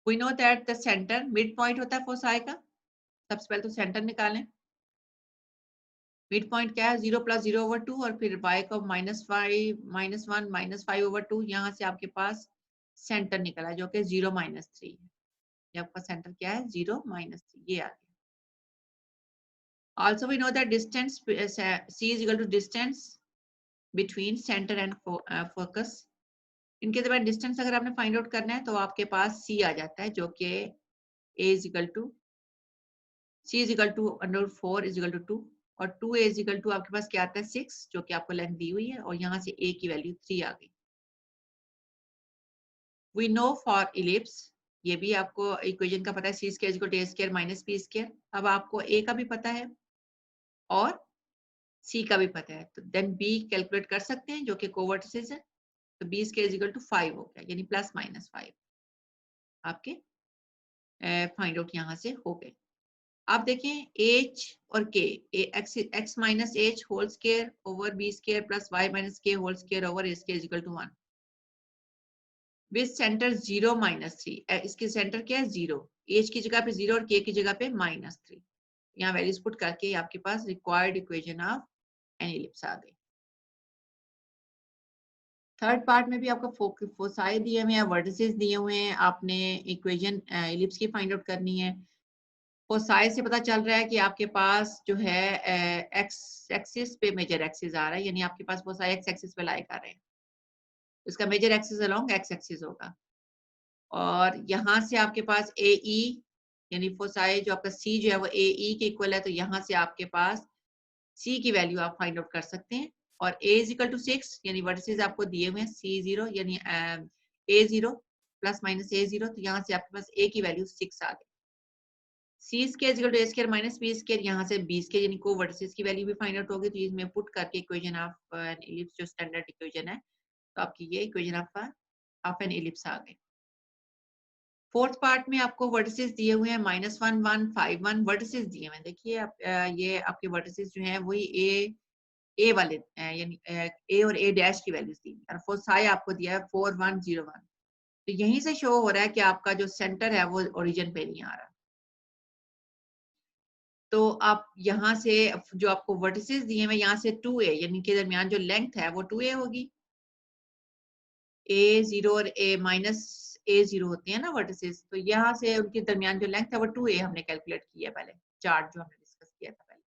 We know that the centre mid point होता है फोसाई का। सबसे पहले तो सेंटर निकालें। मिड पॉइंट क्या है, 0 + 0/2 और फिर y को -5 -1 -5/2। यहाँ से आपके पास सेंटर निकला जो कि 0 -3 है। ये आपका सेंटर क्या है, 0 -3, ये आ गया। Also we know that distance c is equal to distance between centre and focus. इनके बाद डिस्टेंस अगर आपने फाइंड आउट करना है तो आपके पास c आ जाता है जो कि a is equal to c is equal to √4 is equal to 2 और 2a इज इक्वल टू आपके पास क्या आता है 6 जो कि आपको लेंथ दी हुई है और यहाँ से a की वैल्यू 3 आ गई। वी नो फॉर इलिप्स, ये भी आपको इक्वेशन का पता है, c square is equal to a square minus b square. अब आपको a का भी पता है और c का भी पता है, तो देन b कैलकुलेट कर सकते हैं जो कि कोवर्टिसेस है। तो b square is equal to 5 हो गया यानी +-5 आपके फाइंड आउट यहाँ से हो गए। आप देखें h और k, x minus h whole square over b square plus y minus k whole square over a square is equal to 1। With centre 0 -3। इसके सेंटर क्या है 0, एज की जगह पे 0 और के की जगह पे -3। यहाँ वैल्यूज पुट करके आपके पास required equation of an ellipse आ गई। थर्ड पार्ट में भी आपको फोसाई दिए हुए हैं, वर्टिसेस दिए हुए हैं, आपने इक्वेशन इलिप्स की फाइंड आउट करनी है। फोसाई से पता चल रहा है कि आपके पास जो है एक्स एक्सिस पे मेजर एक्सिस आ रहा है, यानी आपके पास फोसाई एक्स एक्सिस पे लाई कर रहे हैं, इसका major axis along x axis होगा। और यहाँ से आपके पास ए ई यानी फोसाई जो आपका सी जो है वो ए ई के इक्वल है, तो यहाँ से आपके पास सी की वैल्यू आप फाइंड आउट कर सकते हैं। और ए इज इक्वल टू 6 यानी वर्टिसेस आपको दिए हुए हैं सी 0 यानी ए 0 प्लस माइनस ए 0, तो यहाँ से आपके पास ए की वैल्यू 6 आ गई। C square is equal to A square minus B square, यहाँ से बी स्क्वायर यानी को वर्टिसेस की वैल्यू भी फाइंड आउट होगी, तो इसमें पुट करके इक्वेशन ऑफ एन इलिप्स जो स्टैंडर्ड इक्वेशन है, तो आपकी ये इक्वेशन ऑफ एन इलिप्स आ गई। फोर्थ पार्ट में आपको वर्टिसेस दिए हुए हैं -1 1 5 1 वर्टिसेस दिए हुए हैं। देखिए आप ये आपके वर्टिसेस जो हैं वही ए वाले यानी ए और ए डैश की वैल्यूज दी और फोसाई आपको दिया है 4 1 0 1। तो यहीं से शो हो रहा है कि आपका जो सेंटर है वो ओरिजिन पे नहीं आ रहा। तो आप यहाँ से जो आपको वर्टिसेस दिए हुए यहाँ से 2a यानी के दरमियान जो लेंथ है वो 2a होगी। ए 0 और ए माइनस ए 0 होते हैं ना वर्टिसेस, तो यहाँ से उनके दरमियान जो लेंथ है वो 2a हमने कैलकुलेट किया पहले, चार्ट जो हमने डिस्कस किया था पहले।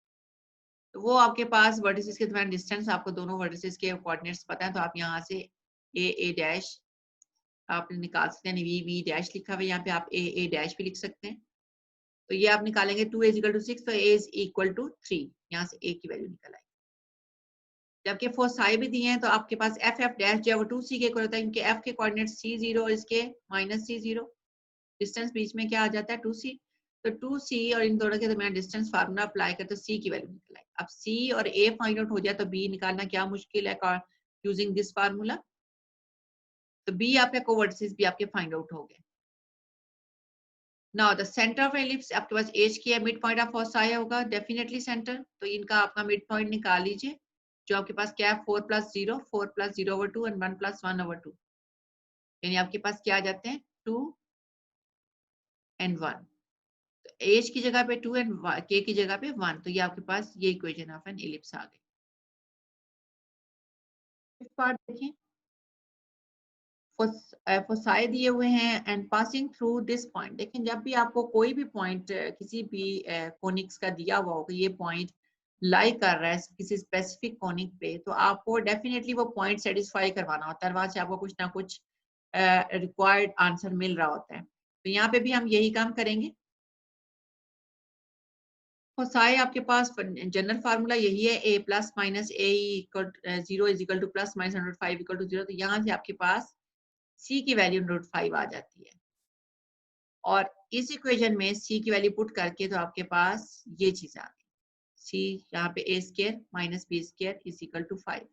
तो वो आपके पास वर्टिसेस के दरमियान डिस्टेंस, आपको दोनों वर्टिसेस के कोऑर्डिनेट्स पता है, तो आप यहाँ से ए डैश आप निकाल सकते हैं। वी वी डैश लिखा हुआ है यहाँ पे, आप ए डैश भी लिख सकते हैं। तो ये आप निकालेंगे 2a इज इक्वल टू 6, तो a इज इक्वल टू 3, यहाँ से a की वैल्यू निकल आएगी। जबकि फोसाई भी दिए हैं तो आपके पास एफ एफ डैश जो है वो 2c के इक्वल होता है, इनके f के कोऑर्डिनेट c0 और इसके -c0, डिस्टेंस बीच में क्या आ जाता है 2c। तो 2c और इन दोनों के दरमियान डिस्टेंस फार्मूला अप्लाई करते तो c की वैल्यू निकल आएगी। अब c और a फाइंड आउट हो जाए तो b निकालना क्या मुश्किल है यूजिंग दिस फार्मूला। तो b आपके कोवर्टिसेस भी आपके फाइंड आउट हो गए। Now the centre of ellipse आपके पास एज की है, मिड पॉइंट ऑफ फोसाई होगा डेफिनेटली सेंटर, तो इनका आपका मिड पॉइंट निकाल लीजिए जो आपके पास क्या है 4 + 0 4 + 0/2 एंड 1 + 1/2, यानी आपके पास क्या आ जाते हैं 2 एंड 1। तो एज की जगह पे 2 एंड के की जगह पे 1, तो ये आपके पास ये इक्वेशन ऑफ एन एलिप्स आ गई। इस पार्ट देखिए फोसाई दिए हुए हैं and passing through this point. देखें जब भी आपको कोई भी पॉइंट किसी भी कोनिक्स का दिया हुआ होगा, ये पॉइंट लाई कर रहा है किसी स्पेसिफिक कोनिक पे, तो आपको डेफिनेटली वो पॉइंट सेटिस्फाई करवाना होता है, वहां से आपको कुछ ना कुछ रिक्वायर्ड आंसर मिल रहा होता है। तो यहाँ पे भी हम यही काम करेंगे। फोसाई आपके पास जनरल फार्मूला यही है, a plus minus a equal 0 is equal to plus minus √5 equal to 0। तो यहाँ से आपके पास c की वैल्यू √5 आ जाती है और इस इक्वेशन में c की वैल्यू पुट करके तो आपके पास ये चीज आ गई, c यहाँ पे a square minus B square is equal to 5,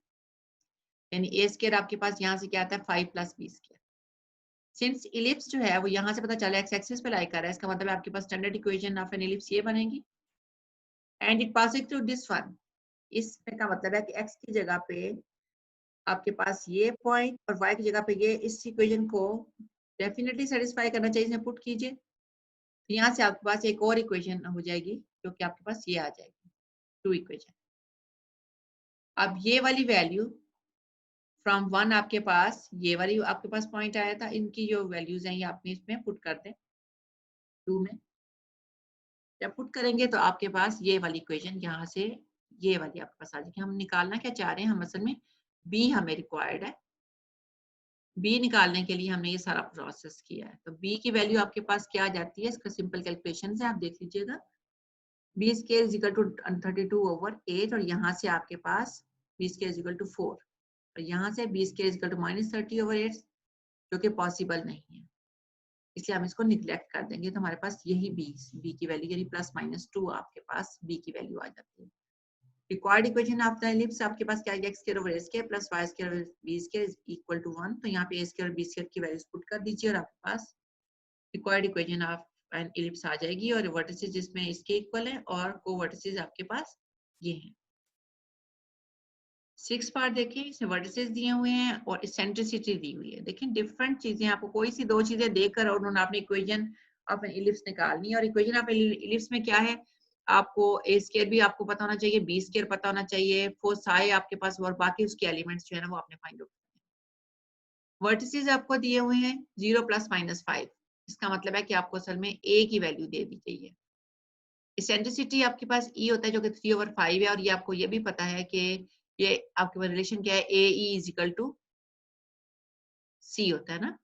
यानी a स्क्वायर आपके पास यहाँ से क्या आता है 5 + b स्क्वायर। सिंस इलिप्स जो है वो यहाँ से पता चला एक्स एक्सिस पे लाई कर रहा है, इसका मतलब है आपके पास standard equation of an ellipse ये बनेगी and it passing through this one. इसमें का मतलब है कि x की जगह पे आपके पास ये पॉइंट और y की जगह पे ये, इस इक्वेशन को डेफिनेटली सेटिस्फाई करना चाहिए, इसमें पुट कीजिए। तो यहाँ से आपके पास एक और इक्वेशन हो जाएगी जो कि आपके पास ये आ जाएगी 2 इक्वेशन। अब ये वाली वैल्यू फ्रॉम 1 आपके पास ये वाली आपके पास पॉइंट आया था, इनकी जो वैल्यूज हैं ये आपने इसमें पुट कर दें 2 में। जब पुट करेंगे तो आपके पास ये वाली इक्वेशन यहाँ से ये वाली आपके पास आ जाएगी। हम निकालना क्या चाह रहे हैं, हम असल में b हमें रिक्वायर्ड है, b निकालने के लिए हमने ये सारा प्रोसेस किया है। तो b की वैल्यू आपके पास क्या आ जाती है, इसका सिंपल कैलकुलेशन है, आप देख लीजिएगा। b square is equal to 32/8 और यहाँ से आपके पास b square is equal to 4 और यहाँ से b square is equal to -30/8 जो कि पॉसिबल नहीं है, इसलिए हम इसको निग्लेक्ट कर देंगे। तो हमारे पास यही b की वैल्यू यानी +-2 आपके पास b की वैल्यू आ जाती है। Required equation of the ellipse आपके पास क्या है, x² + y² b² is equal to 1। तो यहाँ पे a² और b² की वैल्यूज पुट कर दीजिए और आपके पास required equation of an ellipse आ जाएगी और वर्टिसेस जिसमें इसके इक्वल है और को वर्टिसेस आपके पास ये हैं। 6 पार्ट देखें, इसमें वर्टिसेस दिए हुए हैं और इसेंट्रिसिटी दी हुई है। देखें डिफरेंट चीजें, आपको कोई सी दो चीजें देकर और उन्होंने आपने इक्वेशन ऑफ एन इलिप्स निकालनी है। और इक्वेशन ऑफ एन इलिप्स में क्या है, आपको ए स्क्वायर भी आपको पता होना चाहिए, बी स्क्वायर पता होना चाहिए, फोसाई आपके पास और बाकी उसके एलिमेंट्स जो है ना वो आपने फाइंड आउट करने हैं। वर्टिसेस आपको दिए हुए हैं 0 + -5, इसका मतलब है कि आपको असल में ए की वैल्यू दे दी गई है। इसेंट्रिसिटी आपके पास ई होता है जो कि 3/5 है, और ये आपको ये भी पता है कि ये आपके पास रिलेशन क्या है, ए ई इज इक्वल टू सी होता है ना।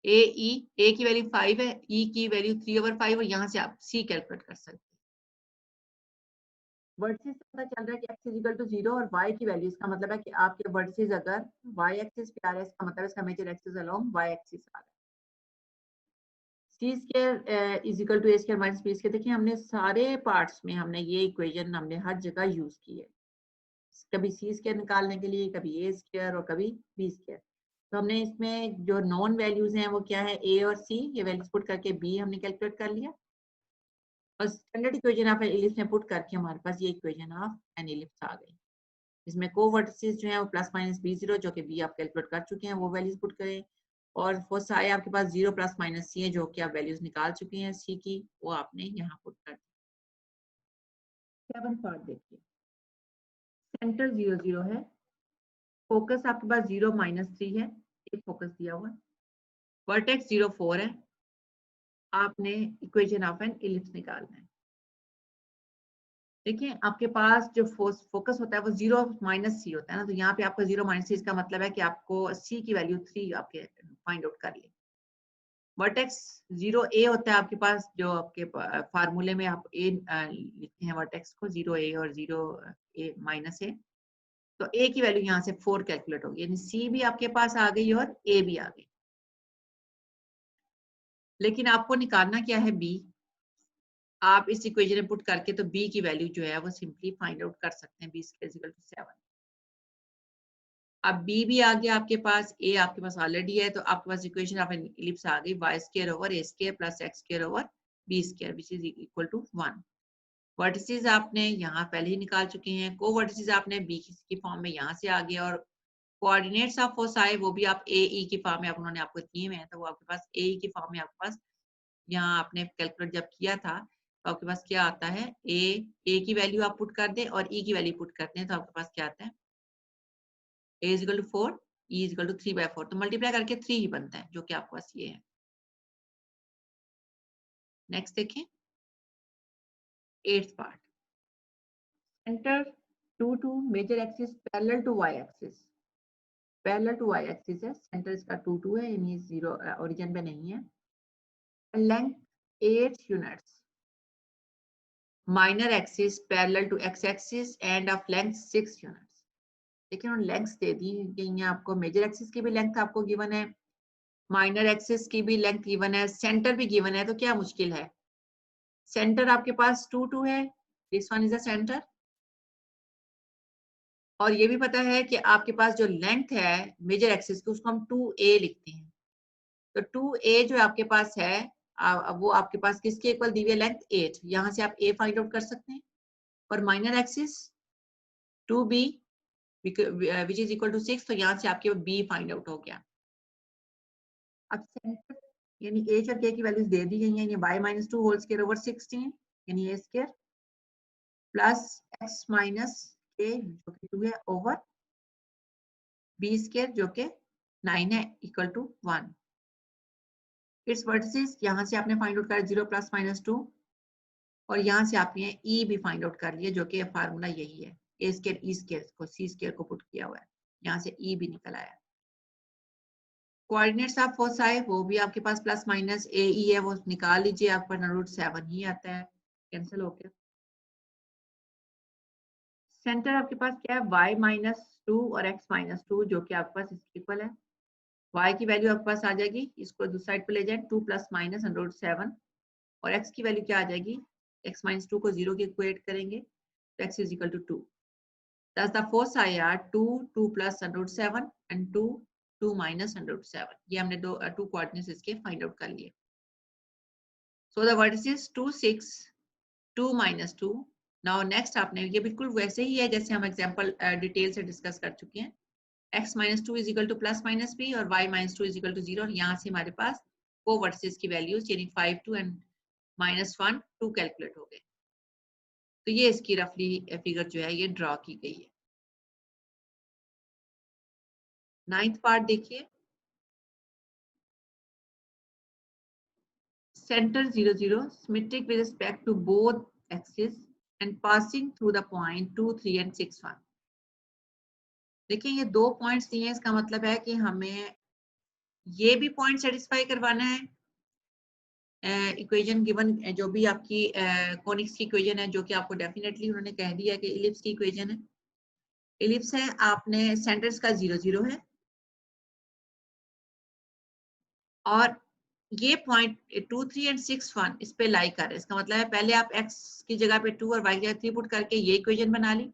ए की वैल्यू 5 है, ई की वैल्यू 3/5, और यहाँ से आप सी कैलकुलेट कर सकते हैं। वर्टिसेस से पता चल रहा है कि x इज इक्वल टू 0 और y की वैल्यू, इसका मतलब है कि आपके वर्टिसेस अगर y एक्सिस पे आ रहा है, इसका मतलब इसका major axis along y axis आ रहा है। C square is equal to A square minus B square. देखिए हमने सारे पार्ट्स में हमने ये इक्वेशन हमने हर जगह यूज की है, कभी सी स्क्वायर निकालने के लिए, कभी ए स्क्वायर और कभी बी स्क्वायर। तो हमने इसमें जो नॉन वैल्यूज हैं वो क्या है, ए और सी, ये वैल्यूज पुट करके बी हमने कैलकुलेट कर लिया, और standard equation of an ellipse में पुट करके हमारे पास ये इक्वेशन ऑफ एन इलिप्स आ गई। इसमें कोवर्टिसेस जो है वो +-b0 जो कि बी आप कैलकुलेट कर चुके हैं वो वैल्यूज पुट करें, और फोसाई आपके पास 0 ± c है जो कि आप वैल्यूज निकाल चुके हैं सी की, वो आपने यहाँ पुट कर दी। 7 पार्ट देखिए, सेंटर 0 0 है, फोकस आपके पास 0 -3 है, एक फोकस दिया हुआ है, वर्टेक्स 0 4 है, आपने इक्वेशन ऑफ एन इलिप्स निकालना है। देखिए आपके पास जो फोकस होता है वो 0 -c होता है ना, तो यहाँ पे आपका 0 -c, इसका मतलब है कि आपको c की वैल्यू 3 आपके फाइंड आउट कर ली। वर्टेक्स 0 a होता है आपके पास, जो आपके फार्मूले में आप a लिखते हैं वर्टेक्स को, 0 a और 0 a -a, तो a की वैल्यू यहाँ से 4 कैलकुलेट होगी, यानी c भी आपके पास आ गई और a भी आ गई। लेकिन आपको निकालना क्या है, b। आप इस इक्वेशन में पुट करके तो b की वैल्यू जो है वो सिंपली फाइंड आउट कर सकते हैं, b = 7। अब b भी आ गया आपके पास, a आपके पास ऑलरेडी है, तो आपके पास इक्वेशन ऑफ एन इलिप्स आ गई, y² / a² + x² + b² which is equal to 1। Vertices आपने यहाँ पहले ही निकाल चुके हैं, को वर्टिसेस आपने बी की फॉर्म में यहाँ से आ गया, और कोऑर्डिनेट्स ऑफ फोसाई वो भी आप ए ई की फॉर्म में आप उन्होंने आपको दिए हुए हैं, तो वो आपके पास ए ई की फॉर्म में आपके पास यहाँ आपने कैलकुलेट जब किया था तो आपके पास क्या आता है, ए की वैल्यू आप पुट कर दें और ई की वैल्यू पुट करते हैं, तो आपके पास क्या आता है, a = 4, e = 3/4, तो मल्टीप्लाई करके 3 ही बनता है, जो कि आपके पास ये है। नेक्स्ट देखें 8th part, centre 2 2, major axis parallel to y axis, parallel to y axis है, सेंटर इसका 2 2 है, यानी 0 ओरिजिन पे नहीं है, length 8 units, minor axis parallel to x axis end of length 6 units. देखिए उन्होंने लेंथ्स दे दी गई हैं आपको, मेजर एक्सिस की भी लेंथ आपको गिवन है, माइनर एक्सिस की भी लेंथ गिवन है, सेंटर भी गिवन है, तो क्या मुश्किल है। सेंटर आपके पास 2 2 है, this one is a centre, और ये भी पता है कि आपके पास जो लेंथ है मेजर एक्सिस की उसको हम 2a लिखते हैं, तो 2a जो आपके पास है वो आपके पास किसके इक्वल दी हुई है, लेंथ 8, यहाँ से आप a फाइंड आउट कर सकते हैं, और minor axis 2b which is equal to 6, तो यहाँ से आपके b फाइंड आउट हो गया। अब सेंटर यानी h और k की वैल्यूज दे दी गई हैं, ये y - 2 होल स्क्वायर ओवर 16 यानी a square plus x - k जो कि 2 है ओवर b स्क्वायर जो कि 9 है इक्वल टू 1। इट्स वर्टिसेस यहाँ से आपने फाइंड आउट करा 0 ± 2, और यहाँ से आपने e भी फाइंड आउट कर लिया, जो कि फार्मूला यही है, a² e² को c² को पुट किया हुआ है, यहाँ से e भी निकल आया। कोऑर्डिनेट्स ऑफ फोसाई वो भी आपके पास ± a e है, वो निकाल लीजिए, आपका √7 ही आता है, कैंसिल हो गया। सेंटर आपके पास क्या है, y - 2 और x - 2 जो कि आपके पास इसके इक्वल है, y की वैल्यू आपके पास आ जाएगी, इसको दूसरी साइड पे ले जाए, 2 ± √7, और x की वैल्यू क्या आ जाएगी, x - 2 को 0 के इक्वेट करेंगे तो x = 2। Thus the foci are 2 2 + √7 and 2 2 - √7। ये हमने टू कोऑर्डिनेट्स इसके फाइंड आउट कर लिए। So the vertices 2 6 2 - 2 now next आपने ये बिल्कुल वैसे ही है जैसे हम एग्जांपल डिटेल से डिस्कस कर चुके हैं। x minus two is equal to plus minus b और y minus two is equal to 0 और यहाँ से हमारे पास को वर्सेस की वैल्यूज यानी 5 2 एंड -1 2 कैलकुलेट हो गए। तो ये इसकी रफली फिगर जो है ये ड्रॉ की गई है। नाइन्थ पार्ट देखिए, center 0 0 symmetric with respect to both axes and passing through the point 2 3 and 6 1। देखिए ये दो पॉइंट्स दिए हैं, इसका मतलब है कि हमें ये भी पॉइंट सेटिस्फाई करवाना है। इक्वेशन गिवन जो भी आपकी कोनिक्स की इक्वेशन है जो कि आपको डेफिनेटली उन्होंने कह दिया कि इलिप्स की इक्वेशन है। इलिप्स है, आपने सेंटर्स का 0 0 है और ये पॉइंट 2 3 एंड 6 1 इस पे लाई कर रहे हैं। इसका मतलब है पहले आप x की जगह पे 2 और y की जगह 3 पुट करके ये इक्वेशन बना ली।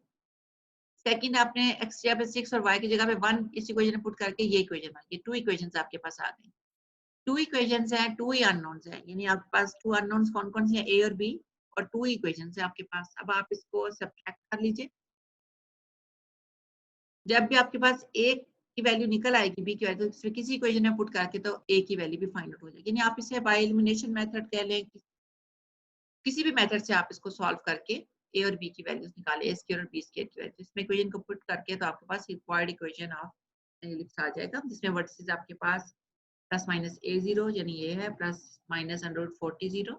सेकंड आपने x की जगह पे 6 और y की जगह पे 1 इस इक्वेशन में पुट करके ये इक्वेशन बना ली। टू इक्वेशंस आपके पास आ गई। टू इक्वेशंस हैं, टू ही अननोन्स हैं, यानी आपके पास टू अननोन्स कौन कौन से हैं, a और b, और टू इक्वेशंस हैं आपके पास। अब आप इसको सब्ट्रैक्ट कर लीजिए। जब भी आपके पास a की वैल्यू निकल आएगी b की वैल्यू, तो किसी इक्वेशन में पुट करके तो a की वैल्यू भी फाइंड आउट हो जाएगी। यानी आप इसे बाय एलिमिनेशन मेथड कह लें, किसी भी मेथड से आप इसको सॉल्व करके ए और बी की वैल्यूज निकाले, ए स्क्वायर और बी स्क्वायर की वैल्यू इसमें इक्वेशन को पुट करके तो आपके पास रिक्वायर्ड इक्वेशन ऑफ एलिप्स आ जाएगा, जिसमें वर्टिसेस आपके पास प्लस माइनस ए 0 यानी ये है, प्लस माइनस √40 0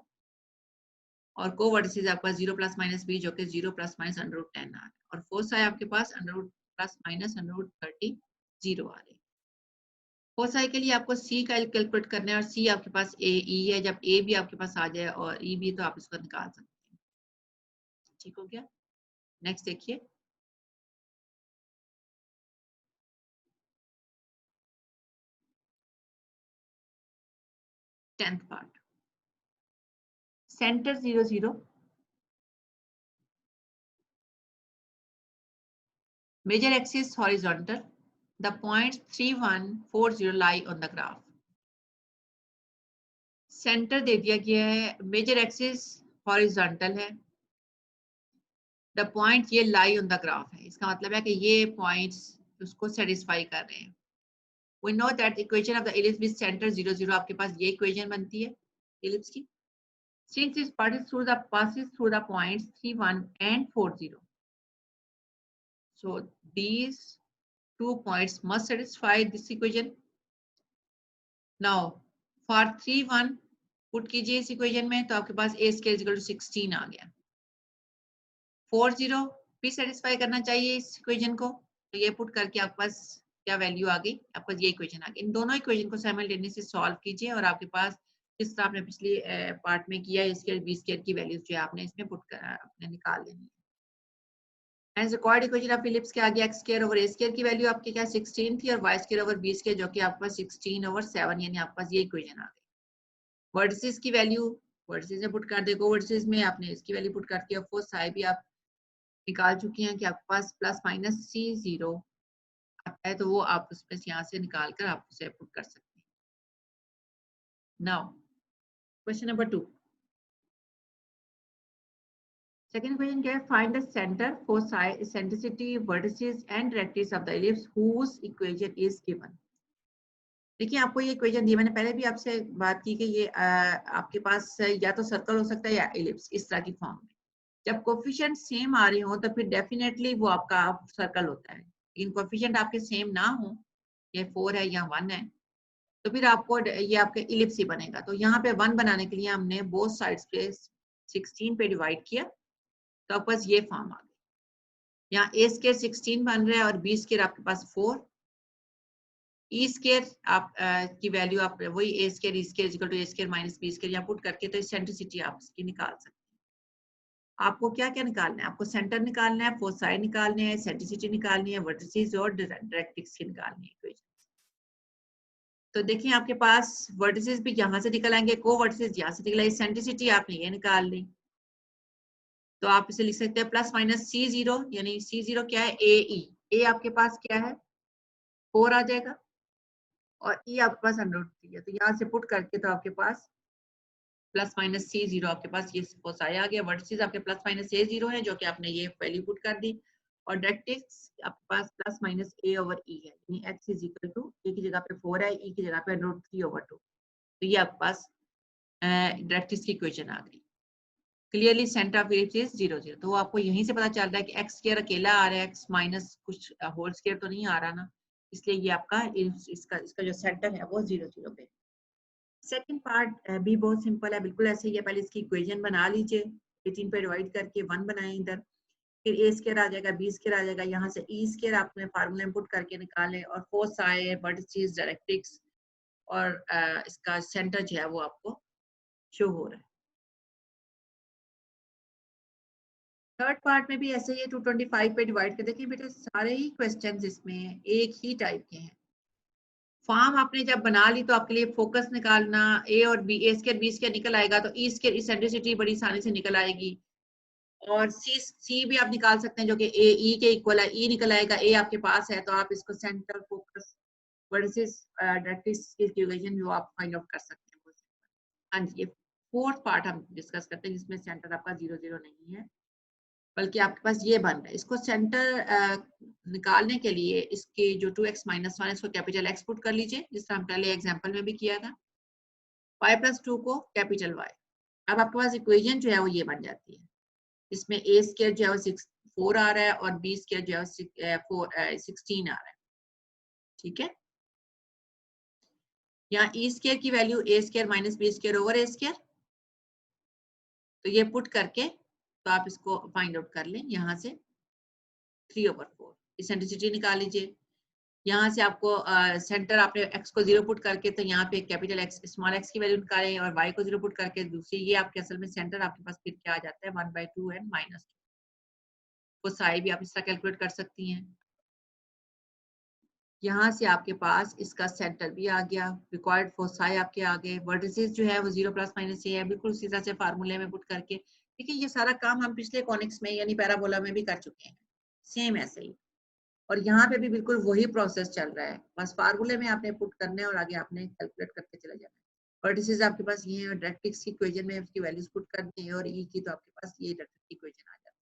और को वर्टिसेस आपके पास 0 प्लस माइनस बी जो कि 0 प्लस माइनस √10 आ रहा है, और फोर्स है आपके पास प्लस माइनस √30 0 आ रही है। फोसाई के लिए आपको सी का कैलकुलेट करना है और सी आपके पास ए ई है। जब ए भी आपके पास आ जाए और ई भी, तो आप इसको निकाल सकते हैं। ठीक हो गया। नेक्स्ट देखिए, tenth part, centre 0 0, major axis horizontal, the points 3 1 4 0 lie on the graph. Centre दे दिया गया है, मेजर एक्सिस हॉरिजॉन्टल है, द पॉइंट ये लाई ऑन द ग्राफ है। इसका मतलब है कि ये पॉइंट्स उसको सेटिस्फाई कर रहे हैं। We know that equation of the ellipse with centre 0 0, आपके पास ये इक्वेशन बनती है इलिप्स की। Since it passes through the points 3 1 and 4 0, so these 2 points must satisfy this equation. Now for 3 1 put कीजिए इस इक्वेशन में, तो आपके पास a स्क्वायर इक्वल टू 16 आ गया। 4 0 भी सेटिस्फाई करना चाहिए इस इक्वेशन को, तो ये पुट करके आपके पास क्या वैल्यू आ गई, आपके पास ये इक्वेशन आ गई। इन दोनों इक्वेशन को साइमल्टेनियसली सॉल्व कीजिए और आपके पास जिस तरह आपने पिछली पार्ट में किया, a स्क्वायर b स्क्वायर की वैल्यूज जो है आपने इसमें पुट कर आपने निकाल लेनी है। Hence required equation of Phillips के आगे x square over a square की वैल्यू आपके क्या 16 थी और y square over b square जो कि आपके पास 16 ओवर 7, यानी आपके पास ये इक्वेशन आ गई। वर्टिसेस की वैल्यू वर्टिसेस में पुट कर देखो, वर्टिसेस में आपने इसकी वैल्यू पुट करके ऑफ कोर्स साई भी आप निकाल चुकी हैं कि आपके पास प्लस माइनस c0 आता है, तो वो आप उसमें यहाँ से निकाल कर आप उसे पुट कर सकते हैं। Now question number 2, second question क्या है, find the centre foci eccentricity vertices and directrix of the ellipse whose equation is given. देखिए आपको ये इक्वेशन दी, मैंने पहले भी आपसे बात की कि ये आपके पास या तो सर्कल हो सकता है या इलिप्स इस तरह की फॉर्म में। जब कोफिशिएंट सेम आ रहे हो तो फिर डेफिनेटली वो आपका सर्कल होता है, लेकिन कोफिशिएंट आपके सेम ना हो, ये 4 है या 1 है, तो फिर आपको ये आपके इलिप्स ही बनेगा। तो यहाँ पे 1 बनाने के लिए हमने बोथ साइड्स पे 16 पे डिवाइड किया, तो आपके पास ये फॉर्म आ गई। यहाँ a स्क्वायर 16 बन रहा है और b स्क्वायर आपके पास 4, ई स्क्वायर आप की वैल्यू आप वही A square E square equal to A square minus B square यहाँ पुट करके तो सेंट्रिसिटी आप इसकी निकाल सकते हैं। आपको क्या क्या निकालना है, आपको सेंटर निकालना है, फोसाई निकालने हैं, सेंट्रिसिटी निकालनी है, वर्टिसेस और डायरेक्ट्रिक्स की निकालनी है इक्वेशन। तो देखिए आपके पास वर्टिसेस भी यहाँ से निकल आएंगे, को वर्टिसेस यहाँ से निकल आएंगे, सेंट्रिसिटी आपने ये निकाल ली, तो आप इसे लिख सकते हैं प्लस माइनस c0, यानी c0 क्या है, ए ई, ए आपके पास क्या है 4 आ जाएगा और ई आपके पास √3 है, तो यहाँ से पुट करके तो आपके पास प्लस माइनस सी जीरो आपके पास ये फोसाई आ गया, वर्टिसेस आपके प्लस माइनस ए जीरो है जो कि आपने ये वैल्यू पुट कर दी, और डायरेक्ट्रिक्स आपके पास प्लस माइनस ए ओवर ई है, यानी एक्स इज इक्वल टू ए की जगह पे 4 है, ई की जगह पे √3/2। तो ये आपके पास डायरेक्ट्रिक्स की इक्वेशन आ गई। Clearly centre of ellipse is 0 0। तो आपको यहीं से पता चल रहा है कि एक्स स्क्वायर अकेला आ रहा है, एक्स माइनस कुछ होल स्क्वायर तो नहीं आ रहा ना, इसलिए ये आपका इसका जो सेंटर है वो 0 0 पे। सेकंड पार्ट भी बहुत सिंपल है, बिल्कुल ऐसे ही है। पहले इसकी इक्वेशन बना लीजिए, 18 पे डिवाइड करके 1 बनाए इधर, फिर ए स्क्वायर आ जाएगा, बी स्क्वायर आ जाएगा, यहाँ से ई स्क्वायर आपने फार्मूला इनपुट करके निकाले, और फोसाई वर्टिसेस डायरेक्ट्रिक्स और इसका सेंटर जो है वो आपको शो हो रहा है। थर्ड पार्ट में भी ऐसे ही 225 पे डिवाइड कर, देखिए बेटे सारे ही क्वेश्चंस इसमें एक ही टाइप के हैं। फॉर्म आपने जब बना ली तो आपके लिए फोकस निकालना, ए और बी, ए स्क्वायर बी स्क्वायर निकल आएगा तो ई स्क्वायर इसेंट्रिसिटी बड़ी आसानी से निकल आएगी, और सी भी आप निकाल सकते हैं जो कि ए ई के इक्वल है, ई निकल आएगा, ए आपके पास है तो आप इसको सेंटर फोकस वर्सेस डायरेक्ट्रिक्स की इक्वेशन जो आप फाइंड आउट कर सकते हैं। हाँ जी, ये फोर्थ पार्ट हम डिस्कस करते हैं जिसमें सेंटर आपका 0 0 नहीं है, बल्कि आपके पास ये बन रहा है। इसको सेंटर निकालने के लिए इसके जो 2x - 1 इसको कैपिटल X पुट कर लीजिए, जिस तरह हम पहले एग्जांपल में भी किया था, y + 2 को कैपिटल Y। अब आपके पास इक्वेशन जो है वो ये बन जाती है, इसमें a स्क्वायर जो है वो 4 आ रहा है और b स्क्वायर जो है 16 आ रहा है, ठीक है। यहाँ e स्क्वायर की value a square - b square over a square, तो ये पुट करके तो आप इसको फाइंड आउट कर लें, यहाँ से 3/4 इसेंट्रिसिटी निकाल लीजिए। यहाँ से आपको सेंटर आपने x को 0 पुट करके तो यहाँ पे कैपिटल X स्मॉल x की वैल्यू निकालें, और y को 0 पुट करके दूसरी, ये आपके असल में सेंटर आपके पास फिर क्या आ जाता है 1/2 एंड -2। फोसाई भी आप इस तरह कैलकुलेट कर सकती हैं। यहाँ से आपके पास इसका सेंटर भी आ गया, रिक्वायर्ड फोसाई आपके आ गए, वर्टिसेस जो है वो 0 ± a है, बिल्कुल उसी तरह से फार्मूले में पुट करके। देखिए ये सारा काम हम पिछले कॉनिक्स में यानी पैराबोला में भी कर चुके हैं, सेम ऐसे ही, और यहाँ पे भी बिल्कुल वही प्रोसेस चल रहा है, बस फार्मूले में आपने पुट करना है और आगे आपने कैलकुलेट करके चले जाना है। वर्टिसेस आपके पास ये है, और डायरेक्ट्रिक्स की इक्वेशन में उसकी वैल्यूज पुट करनी है, और ई की तो आपके पास ये डायरेक्ट्रिक्स की इक्वेशन आ जाती है।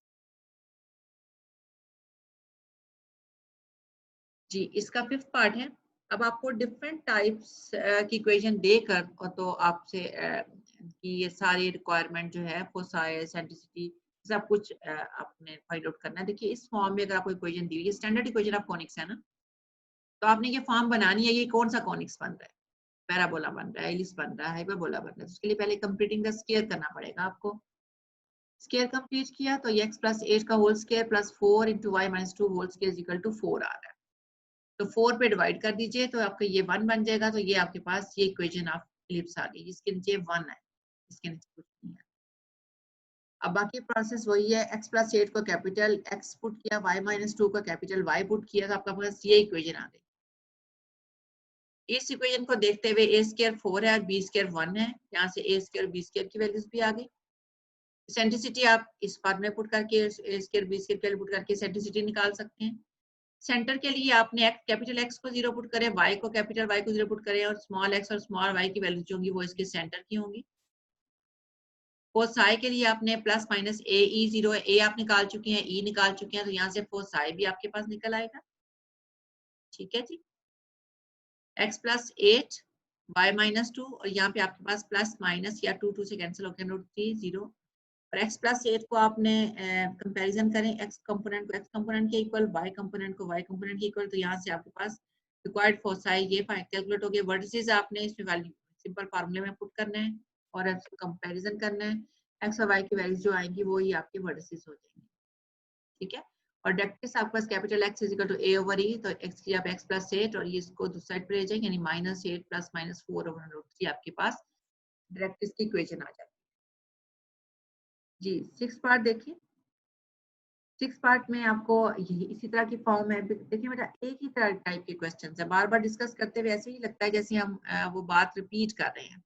जी, इसका फिफ्थ पार्ट है। अब आपको डिफरेंट टाइप्स की इक्वेशन देकर और तो आपसे कि ये सारी रिक्वायरमेंट जो है फोसाई एसेंट्रिसिटी सब कुछ आपने फाइंड आउट करना है। देखिए इस फॉर्म में अगर आपको इक्वेशन दी हुई है, स्टैंडर्ड इक्वेशन ऑफ कॉनिक्स है ना, तो आपने ये फॉर्म बनानी है, ये कौन सा कॉनिक्स बन रहा है, पैराबोला बन रहा है, एलिस बन रहा है, हाइपरबोला बन रहा है, उसके लिए पहले कंप्लीटिंग द स्क्वायर करना पड़ेगा आपको। स्क्वायर कंप्लीट किया तो ये x + 8 का whole square plus 4 × y - 2 whole square equal to 4 आ रहा है, तो 4 पे डिवाइड कर दीजिए तो आपका ये 1 बन जाएगा, तो ये आपके पास ये इक्वेशन ऑफ इलिप्स आ गई, जिसके नीचे 1 है, इसके नीचे कुछ नहीं है। अब बाकी प्रोसेस वही है, x + 8 को कैपिटल X पुट किया, y - 2 को कैपिटल Y पुट किया, तो आपका पास ये इक्वेशन आ गई। इस इक्वेशन को देखते हुए a स्क्वायर 4 है और b स्क्वायर 1 है, यहाँ से a स्क्वायर b स्क्वायर की वैल्यूज भी आ गई। सेंट्रिसिटी आप इस पार्ट में पुट करके a स्क्वायर b स्क्वायर की वैल्यू पुट करके सेंट्रिसिटी निकाल सकते हैं। सेंटर के लिए आपने कैपिटल X को 0 पुट करें, Y को कैपिटल Y को 0 पुट करें, और स्मॉल x और स्मॉल y की वैल्यूज होंगी वो इसके सेंटर की होंगी। फोसाई के लिए आपने प्लस माइनस a e 0 है, a आप निकाल चुके हैं, e निकाल चुके हैं, तो यहाँ से फोसाई भी आपके पास निकल आएगा, ठीक है जी। x + 8 y - 2, और यहाँ पे आपके पास प्लस माइनस या 2 2 से कैंसिल होकर √3 0, और x + 8 को आपने कंपैरिजन करें, x कंपोनेंट को x कंपोनेंट के इक्वल, y कंपोनेंट को y कंपोनेंट के इक्वल, तो यहाँ से आपके पास रिक्वायर्ड फोसाई ये कैलकुलेट हो गए। वर्टिसेस आपने इसमें वैल्यू सिंपल फार्मूले में पुट करना है और इसको कंपैरिजन करना है, x और y की वैल्यूज जो आएंगी वो ही आपके वर्टिसेस हो जाएंगे, ठीक है। और डायरेक्ट्रिक्स आपके पास कैपिटल X = a/e, तो x की आप x + 8 और ये इसको दूसरी साइड पे ले जाएंगे, यानी -8 + -4/√3 आपके पास डायरेक्ट्रिक्स की इक्वेशन आ जाती है। जी, 6 पार्ट देखिए। 6 पार्ट में आपको इसी तरह की फॉर्म है। देखिए बेटा एक ही तरह टाइप के क्वेश्चन है, बार बार डिस्कस करते हुए ऐसे ही लगता है जैसे हम वो बात रिपीट कर रहे हैं।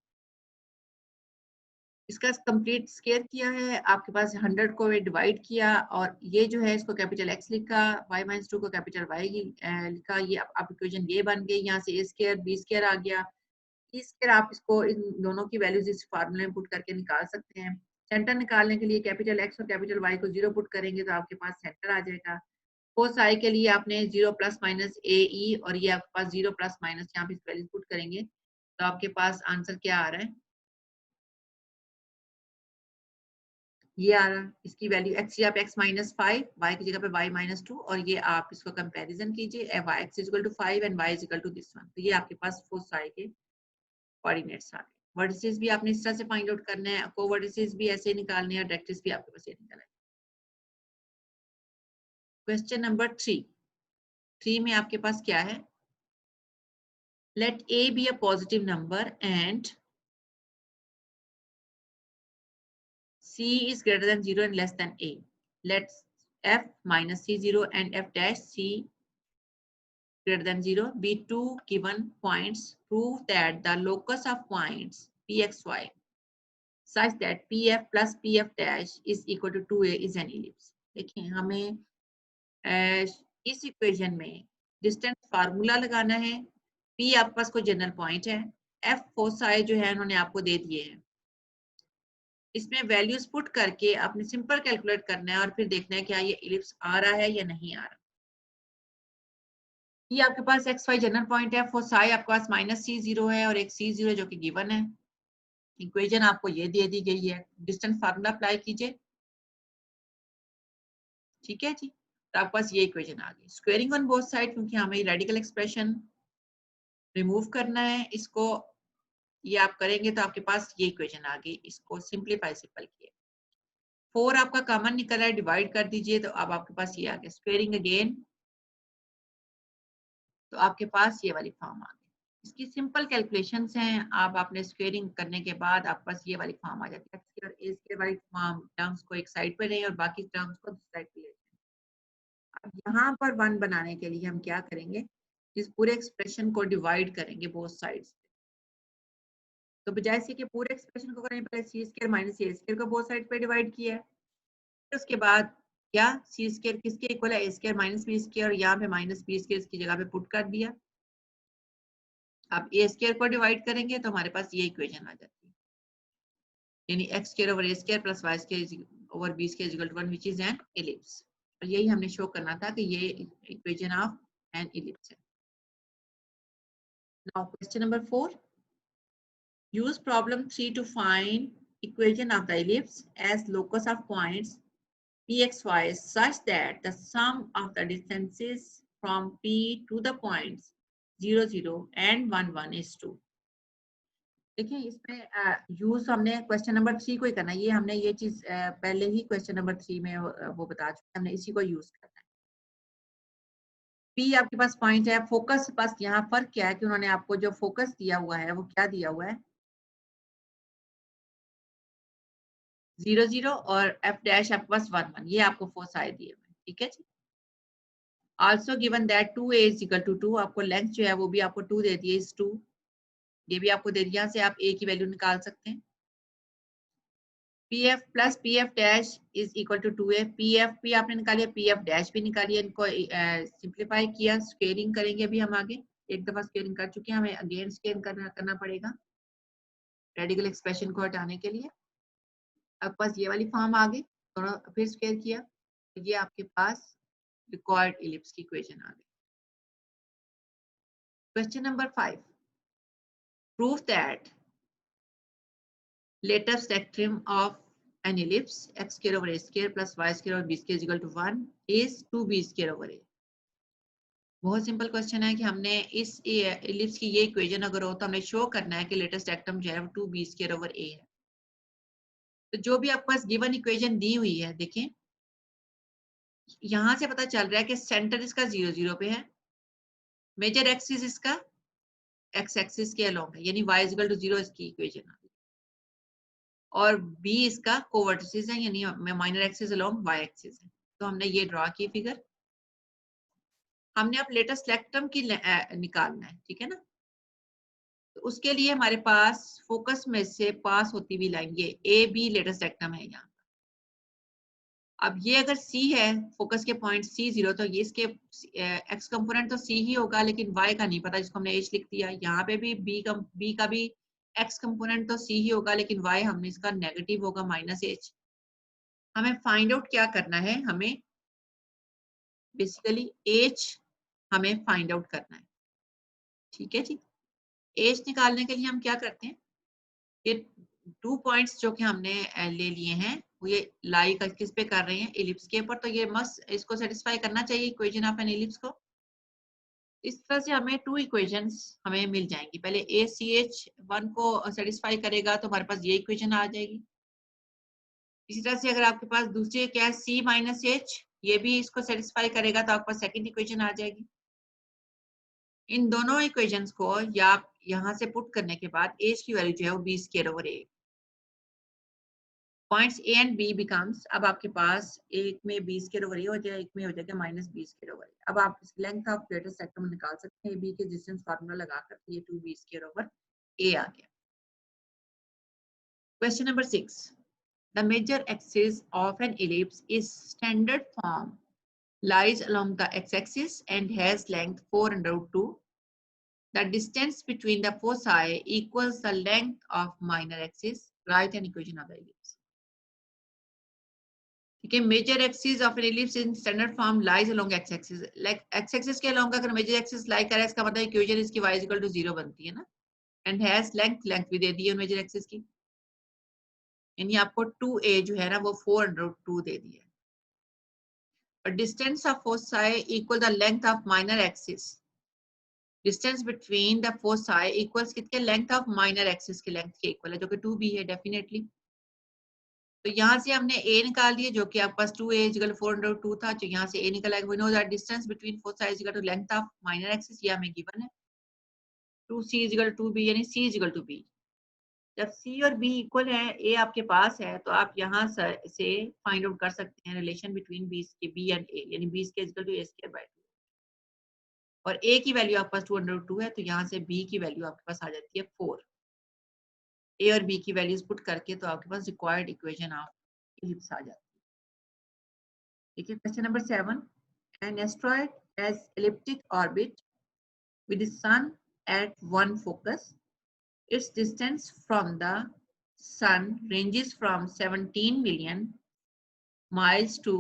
इसका कंप्लीट स्क्वायर किया है, आपके पास 100 को डिवाइड किया, और ये जो है इसको कैपिटल X लिखा, y - 2 को कैपिटल Y लिखा, ये अब इक्वेशन ये बन गई, यहाँ से a स्क्वायर b स्क्वायर आ गया, स्क्वायर आप इसको इन दोनों की वैल्यूज इस फार्मूले में पुट करके निकाल सकते हैं। सेंटर निकालने के लिए कैपिटल एक्स और कैपिटल वाई को 0 पुट करेंगे तो आपके पास सेंटर आ जाएगा। कोसाई के लिए आपने 0 प्लस माइनस ए ई और ये आपके पास 0 प्लस माइनस यहाँ पे वैल्यू पुट करेंगे तो आपके पास आंसर क्या आ रहा है, ये आ रहा है। इसकी वैल्यू एक्स आप एक्स माइनस 5, वाई की जगह पे वाई माइनस 2 और ये आप इसको कंपैरिजन कीजिए y x is equal to 5 and y is equal to this one. तो ये आपके पास कोसाई के कोऑर्डिनेट्स आ गए। वर्टिसेस भी आपने इस तरह से फाइंड आउट करने हैं, कोवर्टिसेस भी ऐसे निकालने हैं और डायरेक्ट्रिस भी आपके पास ये निकालना है। क्वेश्चन नंबर 3 में आपके पास क्या है, late a be a positive number and c is greater than 0 and less than a. Let f minus c 0 and f dash c greater than 0 be two given points. Prove that the locus of points pxy such that pf plus pf dash is equal to 2a is an ellipse. देखिए हमें इस equation में distance formula लगाना है। p आपके पास कोई general point है, f foci जो है उन्होंने आपको दे दिए हैं, इसमें वैल्यूज पुट करके आपने सिंपल कैलकुलेट करना है और फिर देखना है क्या ये इलिप्स आ रहा है या नहीं आ रहा। ये आपके पास एक्स वाई जनरल पॉइंट है, फोसाई आपके पास माइनस सी 0 है और एक सी 0 जो कि गिवन है। इक्वेशन आपको ये दे दी गई है, डिस्टेंस फार्मूला अप्लाई कीजिए, ठीक है जी। तो आपके पास ये इक्वेशन आ गई। स्क्वेयरिंग ऑन बोथ साइड, क्योंकि हमें रेडिकल एक्सप्रेशन रिमूव करना है, इसको ये आप करेंगे तो आपके पास ये इक्वेशन आ गई। इसको सिंपलीफाई सिंपल किए, 4 आपका कॉमन निकल रहा है, डिवाइड कर दीजिए तो अब आपके पास ये आ गया। स्क्वेयरिंग अगेन तो आपके पास ये वाली फॉर्म आ गई। इसकी सिंपल कैलकुलेशंस हैं, आप आपने स्क्वेयरिंग करने के बाद आपके पास ये वाली फॉर्म आ जाती है। एक्स और ए स्क्वायर वाली फॉर्म टर्म्स को एक साइड पे लें और बाकी टर्म्स को दूसरी साइड पे लें। अब यहाँ पर 1 बनाने के लिए हम क्या करेंगे, इस पूरे एक्सप्रेशन को डिवाइड करेंगे बोथ साइड्स। तो बजाय से कि पूरे एक्सप्रेशन को करें, पहले सी स्क्वायर माइनस ए स्क्वायर को बोथ साइड पे डिवाइड किया है, फिर उसके बाद क्या सी स्क्वायर किसके इक्वल है, ए स्क्वायर माइनस बी स्क्वायर, और यहाँ पे माइनस बी स्क्वायर इसकी जगह पे पुट कर दिया। अब ए स्क्वायर को डिवाइड करेंगे तो हमारे पास ये इक्वेशन आ जाती है, यानी x square over A square plus Y square over B square equal to 1 which is an ellipse. और यही हमने शो करना था कि ये इक्वेशन ऑफ एन एलिप्स है। Now question number 4, use problem 3 to find equation of the ellipse as locus of points pxy such that the sum of the distances from p to the points 0 0 and 1 1 is 2। देखिए इसमें use हमने question number 3 को ही करना है, ये हमने ये चीज पहले ही क्वेश्चन नंबर 3 में वो बता चुके हैं, हमने इसी को यूज करना है। पी आपके पास पॉइंट है, फोकस पास यहाँ फर्क क्या है कि उन्होंने आपको जो फोकस दिया हुआ है वो क्या दिया हुआ है 0 0 और एफ डैश आपके पास 1 1, ये आपको फोसाई दिए हुए, ठीक है जी। Also given that 2a is equal to 2, आपको लेंथ जो है वो भी आपको 2 दे दी है, इस 2 ये भी आपको दे दिया, यहाँ से आप a की वैल्यू निकाल सकते हैं। pf plus pf dash is equal to 2a, pf भी आपने निकालिए, pf डैश भी निकालिए, इनको सिंप्लीफाई किया, स्क्वेयरिंग करेंगे अभी हम आगे, एक दफा स्क्वेयरिंग कर चुके हैं, हमें अगेन स्क्वेयर करना पड़ेगा रेडिकल एक्सप्रेशन को हटाने के लिए। अब पास ये वाली फॉर्म आ गई, थोड़ा फिर स्क्वेयर किया तो ये आपके पास रिक्वायर्ड इलिप्स की इक्वेशन आ गई। Question number 5, prove that latest spectrum of an ellipse x square over a square plus y square over b square is equal to 1 is 2b square over a। बहुत simple question है कि हमने इस ellipse की ये equation अगर हो तो हमने शो करना है कि लेटेस्ट एक्टम जो है वो 2b स्क्वायर ओवर a है। तो जो भी आपके पास गिवन इक्वेशन दी हुई है, देखें यहां से पता चल रहा है कि सेंटर इसका 0 0 पे है, मेजर एक्सिस इसका एक्स एक्सिस के अलोंग है, यानी y इक्वल टू 0 इसकी इक्वेशन आ गई, और b इसका कोवर्टिसेस है, यानी minor axis along y axis है। तो हमने ये ड्रॉ की फिगर, हमने अब लेटेस्ट लेक्टम की निकालना है, ठीक है ना। तो उसके लिए हमारे पास फोकस में से पास होती हुई लाइन ये ए बी लेटेस्ट लेक्टम है यहाँ, अब ये अगर C है, फोकस के पॉइंट C0, तो ये इसके x कंपोनेंट तो C ही होगा, लेकिन y का नहीं पता, जिसको हमने h लिख दिया। यहाँ पे भी B का भी x कंपोनेंट तो C ही होगा, लेकिन y हमने इसका नेगेटिव होगा, -h। हमें फाइंड आउट क्या करना है, हमें बेसिकली h हमें फाइंड आउट करना है। ठीक है जी। h निकालने के लिए हम क्या करते हैं, ये 2 पॉइंट्स जो कि हमने ले लिए हैं, वो ये लाई किस पे कर रहे हैं, एलिप्स के ऊपर, तो ये मस्ट इसको सेटिस्फाई करना चाहिए, इक्वेशन ऑफ एन एलिप्स को। इस तरह से हमें 2 इक्वेशंस हमें मिल जाएंगी। पहले ACH1 को सेटिस्फाई करेगा तो हमारे पास ये इक्वेशन आ जाएगी। इसी तरह से अगर आपके पास दूसरी क्या है, C-H, ये भी इसको सेटिस्फाई करेगा तो आपके पास सेकंड इक्वेशन आ जाएगी। इन दोनों इक्वेशंस को या यहाँ से पुट करने के बाद h की वैल्यू जो है वो b²/a। Points A and B becomes, अब आपके पास एक में b² हो जाएगा, एक में हो जाएगा -b²। अब आप इस लेंथ ऑफ ग्रेटर सेक्टर निकाल सकते हैं, B के डिस्टेंस फार्मूला लगाकर, ये 2b²/a आ गया। Question number 6, the major axis of an ellipse is standard form, lies along the x-axis and has length 4√2. The distance between the foci equals the length of minor axis. Write an equation of the ellipse. ठीक है, major axis of an ellipse in standard form lies along x axis. Like x axis के along अगर major axis lie करे, इसका मतलब equation इसकी y = 0 बनती है ना। एंड हैज लेंथ भी दे दी है मेजर एक्सिस की, यानी आपको 2a जो है ना वो 4√2 दे दी है। और distance of foci equal the length of minor axis. Distance between the foci equals कितने, लेंथ ऑफ माइनर एक्सिस के लेंथ के इक्वल है, जो कि 2b है डेफिनेटली। तो यहाँ से हमने a निकाल दिया, जो कि आपके पास 2a = 4√2 था, जो यहाँ से a निकल आएगा। We know that distance between foci = length of minor axis, ये हमें गिवन है। 2c = 2b, यानी c = b। जब c और b इक्वल है, a आपके पास है, तो आप यहाँ से फाइंड आउट कर सकते हैं relation between b and a, यानी b² = a²/2। और a की वैल्यू आपके पास 2√2 है, तो यहाँ से b की वैल्यू आपके पास आ जाती है 4। a और b की वैल्यूज पुट करके तो आपके पास रिक्वायर्ड इक्वेशन ऑफ एलिप्स आ जाती है। ठीक है, question number 7, an asteroid has elliptic orbit with the sun at one focus. Its distance from the sun ranges from 17 million miles to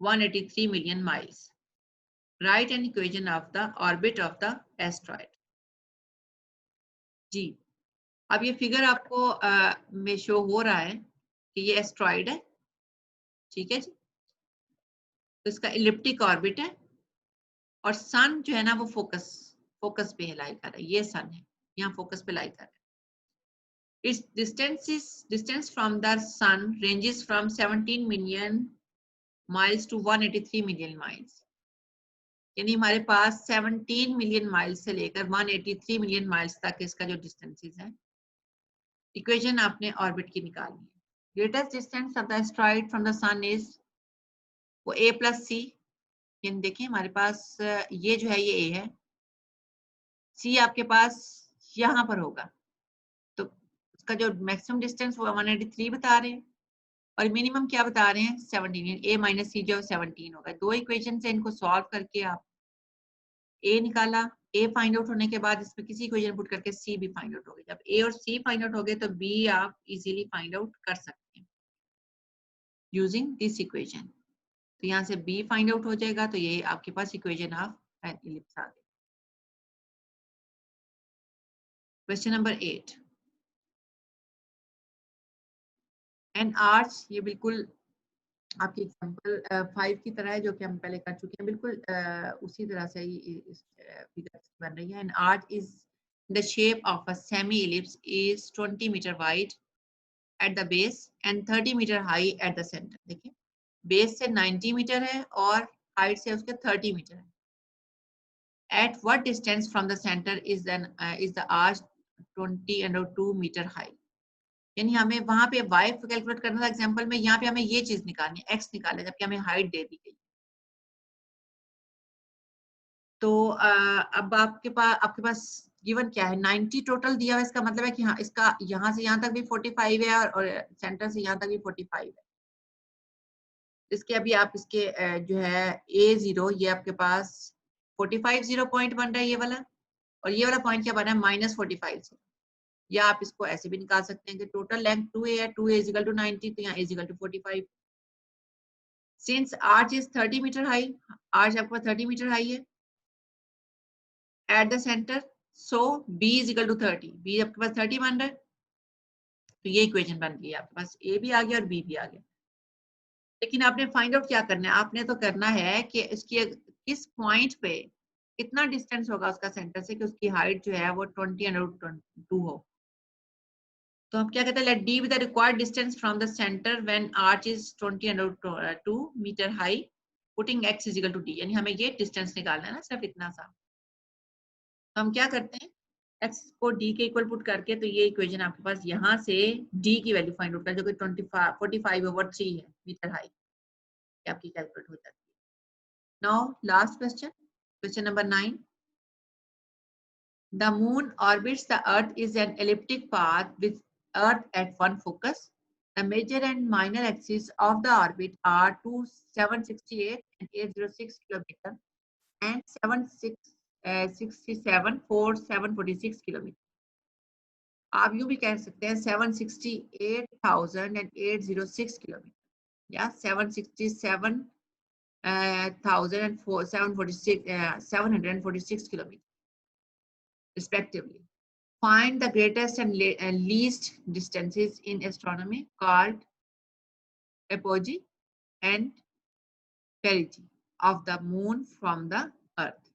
183 million miles. Write an equation of the orbit of the asteroid. जी, अब ये figure आपको में show हो रहा है कि ये asteroid है। ठीक है जी, तो इसका इलिप्टिक ऑर्बिट है और सन जो है ना वो फोकस पे लाई कर रहा है, ये सन है, यहाँ फोकस पे लाई कर रहा है। Its distance from the sun ranges from 17 million miles to 183 million miles. यानी हमारे पास 17 मिलियन माइल्स से लेकर 183 मिलियन माइल्स तक इसका जो डिस्टेंसेस है। इक्वेशन आपने ऑर्बिट की निकालनी है। Greatest distance of the asteroid from the sun is वो a + c। यानी देखिए हमारे पास ये जो है ये a है, c आपके पास यहाँ पर होगा, तो उसका जो मैक्सिमम डिस्टेंस वो 183 बता रहे हैं और मिनिमम क्या बता रहे हैं, 17। a - c जो 17 होगा। दो इक्वेशन से इनको सॉल्व करके आप a निकाला, a फाइंड आउट होने के बाद इसमें किसी इक्वेशन पुट करके c भी फाइंड आउट हो गया। जब a और c फाइंड आउट हो गए तो b आप इजीली फाइंड आउट कर सकते हैं यूजिंग दिस इक्वेशन। तो यहाँ से b फाइंड आउट हो जाएगा, तो ये आपके पास इक्वेशन ऑफ एन इलिप्स आ गई। क्वेश्चन नंबर 8, एन आर्च, ये बिल्कुल आपकी एग्जांपल 5 की तरह है, जो कि हम पहले कर चुके हैं, बिल्कुल उसी तरह से ही इस फिगर बन रही है। An arch is the shape of a semi ellipse, is 20 metre wide at the base and 30 metre high at the centre. देखिए बेस से 90 मीटर है और हाइट से उसके 30 मीटर है। At what distance from the centre is the arch 20√2 metre high. यानी हमें वहां पे y कैलकुलेट करना था एग्जांपल में, यहाँ पे हमें ये चीज निकालनी है, x निकालना है, जबकि हमें हाइट दे दी गई। तो अब आपके पास गिवन क्या है, 90 टोटल दिया हुआ, इसका मतलब है कि हाँ इसका यहाँ से यहाँ तक भी 45 है और सेंटर से यहाँ तक भी 45 है। इसके अभी आप इसके जो है A0 ये आपके पास 45 पॉइंट बन रहा है ये वाला, और ये वाला पॉइंट क्या बना है -45। या आप इसको ऐसे भी निकाल सकते हैं कि टोटल लेंथ 2a है, 2a इज इक्वल टू 90, तो यहाँ a is equal to 45। Since arch is 30 metre high, arch आपके पास 30 मीटर हाई है at the centre, so b is equal to 30, b आपके पास 30 बन रहा है, तो ये इक्वेशन बन गई आपके पास, a भी आ गया और b भी आ गया। लेकिन आपने फाइंड आउट क्या करना है, आपने तो करना है कि इसकी किस पॉइंट पे कितना डिस्टेंस होगा उसका सेंटर से कि उसकी हाइट जो है वो 20√2 हो। तो हम क्या कहते हैं, let d with the required distance from the centre when arch is 20√2 metre high, putting x is equal to d, यानी हमें ये डिस्टेंस निकालना है ना, सिर्फ इतना सा। तो हम क्या करते हैं, x को d के इक्वल पुट करके, तो ये इक्वेशन आपके पास यहाँ से d की वैल्यू फाइंड आउट कर, जो कि 45/3 है मीटर हाई, ये आपकी कैलकुलेट हो जाती है। Now last question, question number 9। The moon orbits the earth is an elliptic path with earth at one focus. The major and minor axes of the orbit are 768 and 806 kilometer and 767 746 kilometer. आप यूं भी कह सकते हैं 768,806 kilometre या 746 kilometer respectively. Find the greatest and least distances in astronomy called apogee and perigee of the moon from the earth.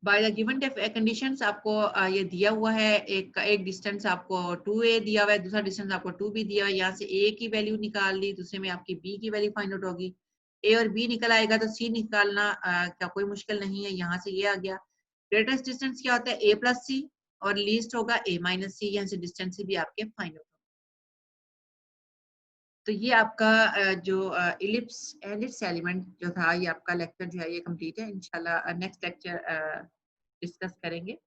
By the given conditions आपको ये दिया हुआ है, एक डिस्टेंस आपको 2a दिया हुआ है, दूसरा डिस्टेंस आपको 2b दिया हुआ है। यहाँ से a की वैल्यू निकाल ली, दूसरे में आपकी b की वैल्यू फाइंड आउट होगी। a और b निकल आएगा तो c निकालना क्या कोई मुश्किल नहीं है। यहाँ से ये आ गया। ग्रेटेस्ट डिस्टेंस क्या होता है, a प्लस सी, और लीस्ट होगा a माइनस सी। यहाँ से डिस्टेंस भी आपके फाइंड आउट। तो ये आपका जो एलिप्स एलिमेंट जो था, ये आपका लेक्चर जो है ये कंप्लीट है। इंशाल्लाह नेक्स्ट लेक्चर डिस्कस करेंगे।